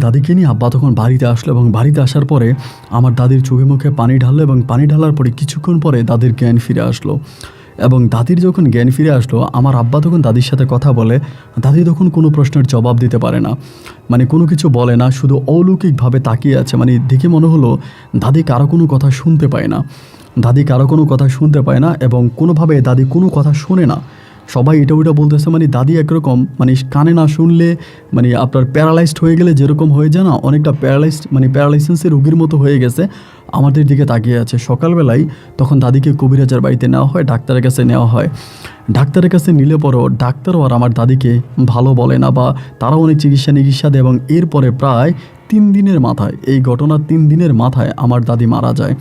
দাদিকে নিয়ে আব্বা তখন বাড়িতে আসলো, এবং বাড়িতে আসার পরে আমার দাদির চোখে মুখে পানি ঢাললো, এবং পানি ঢালার পরে কিছুক্ষণ পরে দাদির জ্ঞান ফিরে আসলো। এবং দাদির যখন জ্ঞান ফিরে আসলো, আমার আব্বা তখন দাদির সাথে কথা বলে। দাদি তখন কোনো প্রশ্নের জবাব দিতে পারে না, মানে কোনো কিছু বলে না, শুধু অলৌকিকভাবে তাকিয়ে আছে। মানে দেখে মনে হলো দাদি কারো কোনো কথা শুনতে পায় না, এবং কোনোভাবে দাদি কোনো কথা শোনে না। সবাই এটা ওইটা বলতেছে, মানে দাদি একরকম মানে কানে না শুনলে মানে আপনার প্যারালাইজড হয়ে গেলে যেরকম হয়ে যায় না, অনেকটা প্যারালাইসিসের রোগীর মতো হয়ে গেছে, আমাদের দিকে তাকিয়ে আছে। সকালবেলায় তখন দাদিকে কবিরাজের বাড়িতে নেওয়া হয়, ডাক্তারের কাছে নেওয়া হয়। ডাক্তারের কাছে নিলে পরেও ডাক্তারও আর আমার দাদিকে ভালো বলে না, বা তারাও অনেক চিকিৎসা দেয়। এবং এরপরে প্রায় 3 দিনের মাথায়, এই ঘটনার 3 দিনের মাথায় আমার দাদি মারা যায়।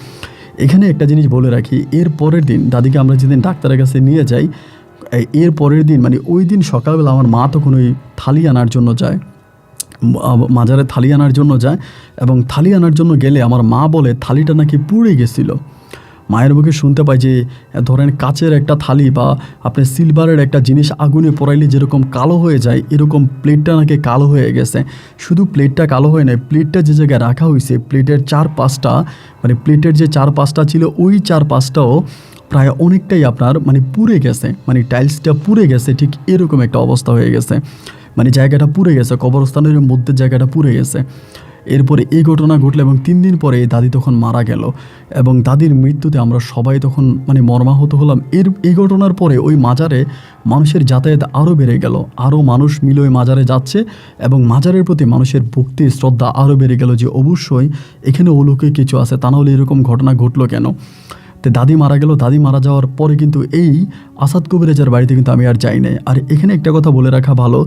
এখানে একটা জিনিস বলে রাখি, এর পরের দিন দাদিকে আমরা যেদিন ডাক্তারের কাছে নিয়ে যাই, এর পরের দিন মানে ওই দিন সকালবেলা আমার মা তখন ওই থালি আনার জন্য যায়, মাজারে থালি আনার জন্য যায়। এবং থালি আনার জন্য গেলে আমার মা বলে থালিটা নাকি পুড়ে গেছিলো। মায়ের মুখে শুনতে পাই যে ধরেন কাচের একটা থালি বা আপনি সিলভারের একটা জিনিস আগুনে পোড়াইলে যেরকম কালো হয়ে যায়, এরকম প্লেটটা নাকি কালো হয়ে গেছে। শুধু প্লেটটা কালো হয় নাই, প্লেটটা যে জায়গায় রাখা হয়েছে, প্লেটের 4-5টা মানে প্লেটের যে 4-5টা ছিল, ওই 4-5টাও প্রায় অনেকটাই আপনার মানে পুড়ে গেছে, মানে টাইলসটা পুড়ে গেছে, ঠিক এরকম একটা অবস্থা হয়ে গেছে, মানে জায়গাটা পুড়ে গেছে, কবরস্থানের মধ্যে জায়গাটা পুড়ে গেছে। এরপরে এই ঘটনা ঘটলো এবং 3 দিন পরে দাদি তখন মারা গেল এবং দাদির মৃত্যুতে আমরা সবাই তখন মানে মর্মাহত হলাম। এই ঘটনার পরে ওই মাজারে মানুষের যাতায়াত আরও বেড়ে গেল, আরও মানুষ মিলে ওই মাজারে যাচ্ছে এবং মাজারের প্রতি মানুষের ভক্তি শ্রদ্ধা আরও বেড়ে গেল যে অবশ্যই এখানে অলৌকিক কিছু আছে, তা নাহলে এরকম ঘটনা ঘটলো কেন। তো দাদি মারা গেল, দাদি মারা যাওয়ার পরে কিন্তু এই আসাদ কবিরাজের বাড়িতে কিন্তু আমি আর যাই নাই। আর এখানে একটা কথা বলে রাখা ভালো,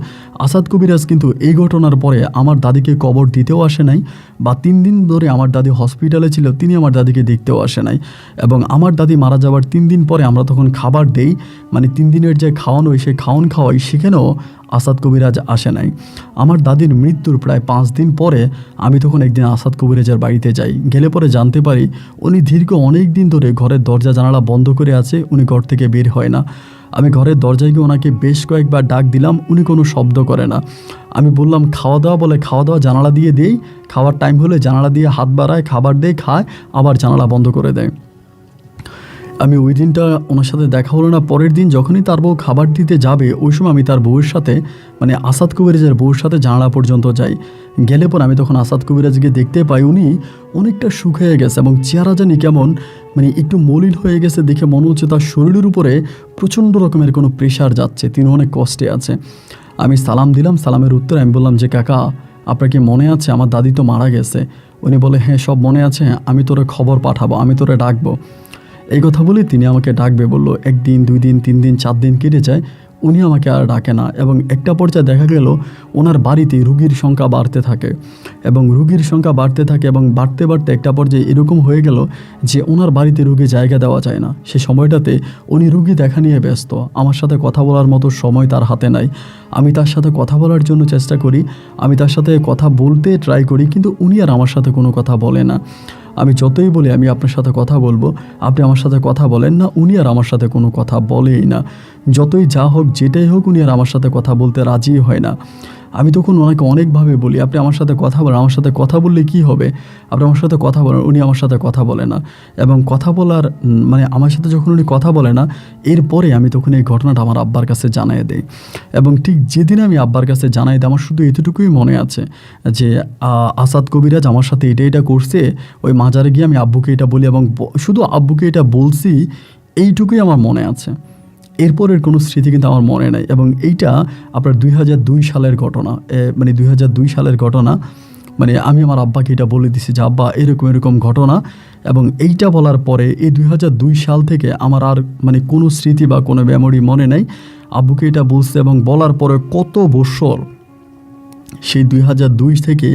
আসাদ কবিরাজ কিন্তু এই ঘটনার পরে আমার দাদিকে কবর দিতেও আসে নাই, বা 3 দিন ধরে আমার দাদি হসপিটালে ছিল তিনি আমার দাদিকে দেখতেও আসে নাই। এবং আমার দাদি মারা যাওয়ার 3 দিন পরে আমরা তখন খাবার দেই, মানে 3 দিনের যে খাওয়ানো সেই খাওয়ান খাওয়াই, সেখানেও আসাদ কবিরাজ আসে নাই। আমার দাদির মৃত্যুর প্রায় 5 দিন পরে আমি তখন একদিন আসাদ কবিরাজের বাড়িতে যাই। গেলে পরে জানতে পারি উনি দীর্ঘ অনেক দিন ধরে ঘরের দরজা জানালা বন্ধ করে আছে, উনি ঘর থেকে বের হয় না। আমি ঘরের দরজায় গিয়ে ওনাকে বেশ কয়েকবার ডাক দিলাম, উনি কোনো শব্দ করে না। আমি বললাম খাওয়া দাওয়া, বলে খাওয়া দাওয়া জানালা দিয়ে দেই, খাওয়ার টাইম হলে জানালা দিয়ে হাত বাড়ায়, খাবার দেয়, খায়, আবার জানালা বন্ধ করে দেয়। আমি ওই দিনটা ওনার সাথে দেখা হলো না। পরের দিন যখনই তার বউ খাবার দিতে যাবে ওই সময় আমি তার বউয়ের সাথে মানে আসাদ কবিরাজের বউয়ের সাথে জানালা পর্যন্ত যাই। গেলে পর আমি তখন আসাদ কবিরাজকে দেখতে পাই উনি অনেকটা শুকিয়ে গেছে এবং চেহারা জানি কেমন মানে একটু মলিন হয়ে গেছে, দেখে মনে হচ্ছে তার শরীরের উপরে প্রচণ্ড রকমের কোনো প্রেশার যাচ্ছে, তিনি অনেক কষ্টে আছে। আমি সালাম দিলাম, সালামের উত্তরে আমি বললাম যে কাকা আপনার কি মনে আছে আমার দাদি তো মারা গেছে? উনি বলে হ্যাঁ সব মনে আছে, আমি তোরে খবর পাঠাবো, আমি তোরে ডাকবো। এই কথা বলে তিনি আমাকে ডাকবে বলল। 1 দিন 2 দিন 3 দিন 4 দিন কেটে যায়, উনি আমাকে আর ডাকে না। এবং একটা পর্যায়ে দেখা গেল ওনার বাড়িতে রুগীর সংখ্যা বাড়তে থাকে এবং রুগীর সংখ্যা বাড়তে থাকে এবং বাড়তে বাড়তে একটা পর্যায়ে এরকম হয়ে গেল যে ওনার বাড়িতে রুগী জায়গা দেওয়া যায় না। সে সময়টাতে উনি রুগী দেখা নিয়ে ব্যস্ত, আমার সাথে কথা বলার মতো সময় তার হাতে নাই। আমি তার সাথে কথা বলার জন্য চেষ্টা করি, আমি তার সাথে কথা বলতে ট্রাই করি, কিন্তু উনি আর আমার সাথে কোনো কথা বলে না। আমি যতই বলি আমি আপনার সাথে কথা বলবো, আপনি আমার সাথে কথা বলেন না, উনি আর আমার সাথে কোনো কথা বলেই না। যতই যা হোক যেটাই হোক উনি আর আমার সাথে কথা বলতে রাজি হয় না। আমি তখন ওনাকে অনেকভাবে বলি আপনি আমার সাথে কথা বলেন, আমার সাথে কথা বললে কি হবে, আপনি আমার সাথে কথা বলেন। উনি আমার সাথে কথা বলে না এবং কথা বলার মানে আমার সাথে যখন উনি কথা বলে না, এরপরে আমি তখন এই ঘটনাটা আমার আব্বার কাছে জানাই দেই। এবং ঠিক যেদিন আমি আব্বার কাছে জানাই দিই আমার শুধু এতটুকুই মনে আছে যে আসাদ কবিরাজ আমার সাথে এটা করছে। ওই মাজারে গিয়ে আমি আব্বুকে এটা বলি এবং শুধু আব্বুকে এটা বলছি, এইটুকুই আমার মনে আছে। এরপরের কোনো স্মৃতি কিন্তু আমার মনে নাই। এবং এইটা আপনার 2002 সালের ঘটনা, মানে 2002 সালের ঘটনা। মানে আমি আমার আব্বাকে এটা বলে দিছি যে আব্বা এরকম এরকম ঘটনা। এবং এইটা বলার পরে এই 2002 সাল থেকে আমার আর মানে কোনো স্মৃতি বা কোনো মেমোরি মনে নেই। আব্বুকে এটা বলছে এবং বলার পরে কত বছর, সেই 2002 থেকে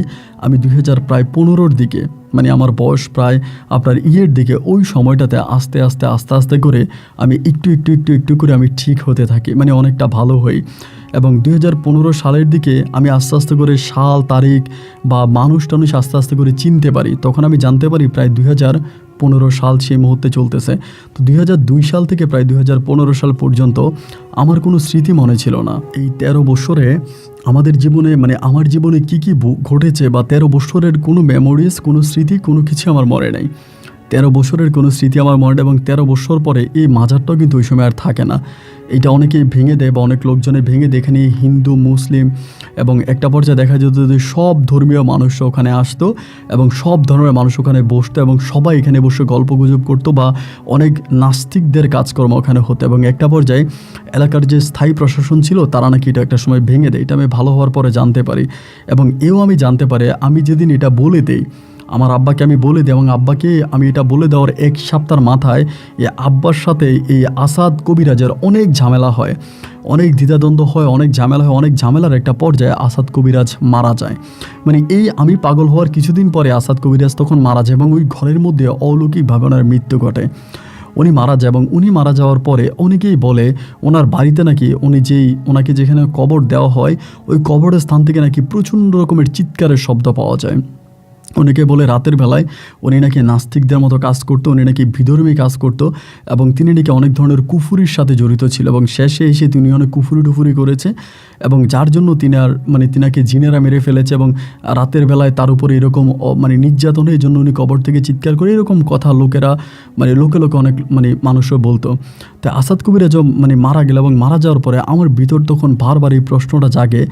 আমি 2015-র দিকে মানে আমার বয়স প্রায় আপনার দিকে, ওই সময়টাতে আস্তে আস্তে আস্তে আস্তে করে আমি একটু করে আমি ঠিক হতে থাকি, মানে অনেকটা ভালো হই। এবং 2015 সালের দিকে আমি আস্তে আস্তে করে সাল তারিখ বা মানুষ টানুষ আস্তে আস্তে করে চিনতে পারি। তখন আমি জানতে পারি প্রায় 2015 সাল সেই মুহূর্তে চলতেছে। তো 2002 সাল থেকে প্রায় 2015 সাল পর্যন্ত আমার কোনো স্মৃতি মনে ছিল না। এই 13 বছরে আমাদের জীবনে মানে আমার জীবনে কী ঘটেছে বা 13 বছরের কোনো মেমোরিজ, কোনো স্মৃতি, কোনো কিছু আমার মনে নেই। 13 বছরের কোনো স্মৃতি আমার মনে নেই। এবং 13 বছর পরে এই মাজারটাও কিন্তু ওই সময় আর থাকে না। এটা অনেকেই ভেঙে দেয় বা অনেক লোকজনে ভেঙে দেখে নিয়ে হিন্দু মুসলিম এবং একটা পর্যায়ে দেখা যেত যে সব ধর্মীয় মানুষ ওখানে আসতো এবং সব ধর্মের মানুষ ওখানে বসতো এবং সবাই এখানে বসে গল্প গুজব করতো বা অনেক নাস্তিকদের কাজকর্ম ওখানে হতো। এবং একটা পর্যায়ে এলাকার যে স্থায়ী প্রশাসন ছিল তারা নাকি এটা একটা সময় ভেঙে দেয়। এটা আমি ভালো হওয়ার পরে জানতে পারি। এবং এও আমি জানতে পারি আমি যেদিন এটা বলে দেই আমার আব্বাকে, আমি বলে দিই এবং আব্বাকে আমি এটা বলে দেওয়ার 1 সপ্তাহের মাথায় এই আব্বার সাথে এই আসাদ কবিরাজের অনেক ঝামেলা হয়, অনেক দ্বিধাদ্বন্দ্ব হয়, অনেক ঝামেলা হয়। অনেক ঝামেলার একটা পর্যায়ে আসাদ কবিরাজ মারা যায়। মানে এই আমি পাগল হওয়ার কিছুদিন পরে আসাদ কবিরাজ তখন মারা যায় এবং ওই ঘরের মধ্যে অলৌকিকভাবে ওনার মৃত্যু ঘটে। উনি মারা যায় এবং উনি মারা যাওয়ার পরে অনেকেই বলে ওনার বাড়িতে নাকি ওনাকে যেখানে কবর দেওয়া হয় ওই কবরের স্থান থেকে নাকি প্রচণ্ড রকমের চিৎকারের শব্দ পাওয়া যায়। অনেকে বলে রাতের বেলায় উনি নাকি নাস্তিকদের মতো কাজ করতো, উনি নাকি বিধর্মী কাজ করতো এবং তিনি নাকি অনেক ধরনের কুফুরির সাথে জড়িত ছিল এবং শেষে এসে তিনি অনেক কুফুরি টুফুরি করেছে এবং যার জন্য তিনাকে জিনেরা মেরে ফেলেছে এবং রাতের বেলায় তার উপরে এরকম নির্যাতনের জন্য উনি কবর থেকে চিৎকার করে এরকম কথা লোকেরা লোকে অনেক মানুষও বলতো। তাই আসাদ কবিরাজ মারা গেল এবং মারা যাওয়ার পরে আমার ভিতর তখন বারবার এই প্রশ্নটা জাগে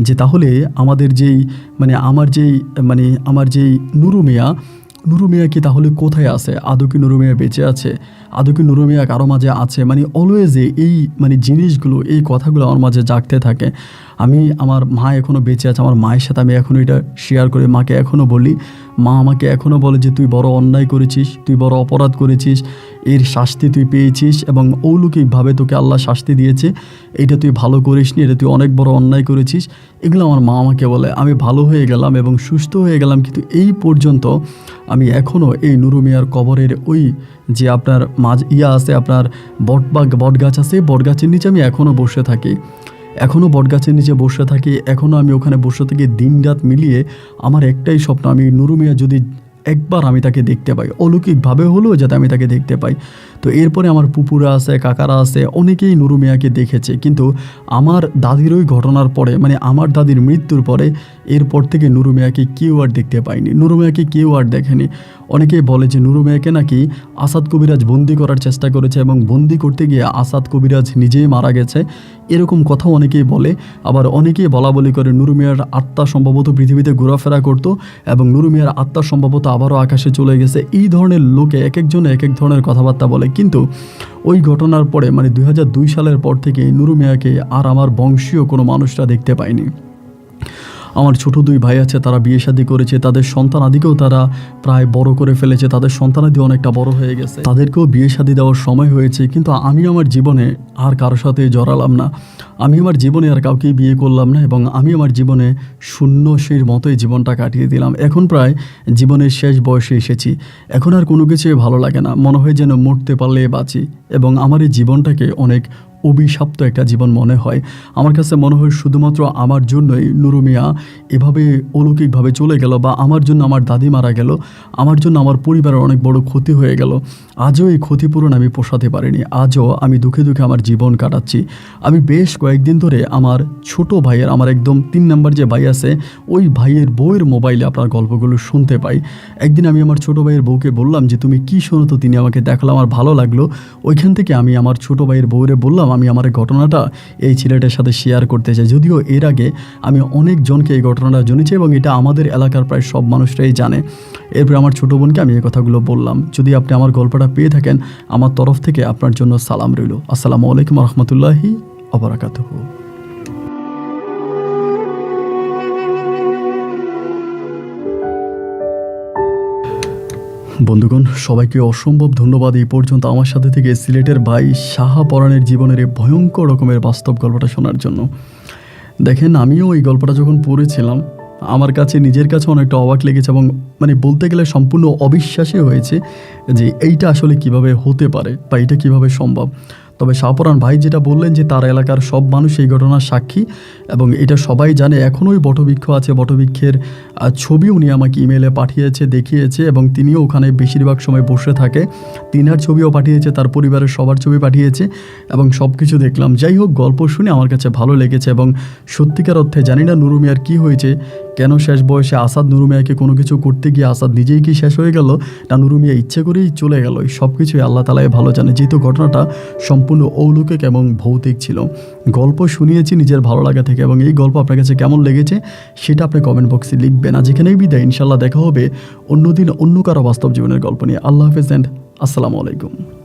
যে তাহলে আমার যেই নুরু মিয়া কি তাহলে কোথায় আছে? আদৌ কি নুরু মিয়া বেঁচে আছে? আদৌ কি নুরু মিয়া কারো মাঝে আছে? অলওয়েজে এই জিনিসগুলো, এই কথাগুলো আমার মাঝে জাগতে থাকে। আমার মা এখনও বেঁচে আছে, আমার মায়ের সাথে আমি এখনও এটা শেয়ার করে মাকে এখনও বলি। মা আমাকে এখনও বলে যে তুই বড় অন্যায় করেছিস, তুই বড় অপরাধ করেছিস, এর শাস্তি তুই পেয়েছিস এবং অলৌকিকভাবে তোকে আল্লাহ শাস্তি দিয়েছে, এটা তুই ভালো করিসনি, এটা তুই অনেক বড় অন্যায় করেছিস। এগুলো আমার মা আমাকে বলে। আমি ভালো হয়ে গেলাম এবং সুস্থ হয়ে গেলাম, কিন্তু এই পর্যন্ত আমি এখনও এই নুরু মিয়ার কবরের ওই যে আপনার আছে, আপনার বটগাছ আছে, বটগাছের নিচে আমি এখনও বসে থাকি। এখনও আমি ওখানে বসে থাকি দিন রাত মিলিয়ে। আমার একটাই স্বপ্ন, আমি নুরু মিয়া যদি একবার আমি তাকে দেখতে পাই, অলৌকিকভাবে হলেও যাতে আমি তাকে দেখতে পাই। তো এরপরে আমার পুপুরা আছে, কাকারা আছে, অনেকেই নুরু মিয়াকে দেখেছে, কিন্তু আমার দাদির ওই ঘটনার পরে আমার দাদির মৃত্যুর পরে এরপর থেকে নুরু মিয়াকে কেউ আর দেখতে পায়নি, নুরু মিয়াকে কেউ আর দেখেনি। অনেকেই বলে যে নুরু মিয়াকে নাকি আসাদ কবিরাজ বন্দি করার চেষ্টা করেছে এবং বন্দি করতে গিয়ে আসাদ কবিরাজ নিজেই মারা গেছে, এরকম কথাও অনেকেই বলে। আবার অনেকেই বলি করে নুরু মিয়ার আত্মা সম্ভবত পৃথিবীতে ঘোরাফেরা করতো এবং নুরু মিয়ার আত্মা সম্ভবত আবারও আকাশে চলে গেছে। এই ধরনের লোকে এক একজন এক এক ধরনের কথাবার্তা বলে, কিন্তু ওই ঘটনার পরে 2002 সালের পর থেকে নুরু মিয়াকে আর আমার বংশীয় কোনো মানুষরা দেখতে পায়নি। আমার ছোট 2 ভাই আছে, তারা বিয়ে শাদী করেছে, তাদের সন্তানাদিকেও তারা প্রায় বড় করে ফেলেছে, তাদের সন্তানাদি অনেকটা বড় হয়ে গেছে, তাদেরকেও বিয়ে শাদী দেওয়ার সময় হয়েছে। কিন্তু আমি আমার জীবনে আর কারোর সাথে জড়ালাম না, আমি আমার জীবনে আর কাউকে বিয়ে করলাম না এবং আমি আমার জীবনে শূন্যশীর মতোই জীবনটা কাটিয়ে দিলাম। এখন প্রায় জীবনের শেষ বয়সে এসেছি, এখন আর কোনো কিছুই ভালো লাগে না, মনে হয় যেন মরতে পারলে বাঁচি। এবং আমার এই জীবনটাকে অনেক অভিশপ্ত একটা জীবন মনে হয়। আমার কাছে মনে হয় শুধুমাত্র আমার জন্যই নুরু মিয়া এভাবে অলৌকিকভাবে চলে গেল, বা আমার জন্য আমার দাদি মারা গেল, আমার জন্য আমার পরিবারের অনেক বড় ক্ষতি হয়ে গেল। আজও এই ক্ষতিপূরণ আমি পোষাতে পারিনি, আজও আমি দুঃখে দুঃখে আমার জীবন কাটাচ্ছি। আমি বেশ কয়েকদিন ধরে আমার ছোট ভাইয়ের, আমার একদম 3 নম্বর যে ভাই আছে, ওই ভাইয়ের বউয়ের মোবাইলে আপনার গল্পগুলো শুনতে পাই। একদিন আমি আমার ছোট ভাইয়ের বউকে বললাম যে তুমি কি শোনো তো, তিনি আমাকে দেখালো, আমার ভালো লাগলো। ওইখান থেকে আমি আমার ছোট ভাইয়ের বউরে বললাম আমি আমার ঘটনাটা এই ছেলেটার সাথে শেয়ার করতে চাই। যদিও এর আগে আমি অনেকজনকে এই ঘটনাটা জানিয়েছি এবং এটা আমাদের এলাকার প্রায় সব মানুষরাই জানে। এরপর আমার ছোটো বোনকে আমি এই কথাগুলো বললাম। যদি আপনি আমার গল্পটা পেয়ে থাকেন, আমার তরফ থেকে আপনার জন্য সালাম রইল। আসসালামু আলাইকুম রহমতুল্লাহি ওয়া বারাকাতুহু। বন্ধুগণ, সবাইকে অসম্ভব ধন্যবাদ এই পর্যন্ত আমার সাথে থেকে সিলেটের ভাই শাহা পরাণের জীবনের এই ভয়ঙ্কর রকমের বাস্তব গল্পটা শোনার জন্য। দেখেন, আমিও এই গল্পটা যখন পড়েছিলাম আমার কাছে নিজের কাছে অনেকটা অবাক লেগেছে এবং বলতে গেলে সম্পূর্ণ অবিশ্বাসী হয়েছে যে এইটা আসলে কিভাবে হতে পারে বা এটা কিভাবে সম্ভব। তবে শাহপরাণ ভাই যেটা বললেন যে তার এলাকার সব মানুষ এই ঘটনার সাক্ষী এবং এটা সবাই জানে। এখনও ওই বটবৃক্ষ আছে, বটবৃক্ষের ছবি উনি আমাকে ইমেলে পাঠিয়েছে, দেখিয়েছে এবং তিনিও ওখানে বেশিরভাগ সময় বসে থাকে। তিনার ছবিও পাঠিয়েছে, তার পরিবারের সবার ছবি পাঠিয়েছে এবং সব কিছু দেখলাম। যাই হোক, গল্প শুনে আমার কাছে ভালো লেগেছে এবং সত্যিকার অর্থে জানি না নুরু মিয়ার কী হয়েছে, কেন শেষ বয়সে আসাদ নুরু মিয়াকে কোনো কিছু করতে গিয়ে আসাদ নিজেই কি শেষ হয়ে গেল, না নুরু মিয়া ইচ্ছে করেই চলে গেল, সব কিছুই আল্লাহ তাআলাই ভালো জানে। যেহেতু ঘটনাটা সম্পূর্ণ অলৌকিক এবং ভৌতিক ছিল, গল্প শুনিয়েছি নিজের ভালো লাগা থেকে এবং এই গল্প আপনার কাছে কেমন লেগেছে সেটা আপনি কমেন্ট বক্সে লিখবেন। আজ এখানেই বিদায়, ইনশাল্লাহ দেখা হবে অন্যদিন অন্য কারো বাস্তব জীবনের গল্প নিয়ে। আল্লাহ হাফেজ অ্যান্ড আসসালামু আলাইকুম।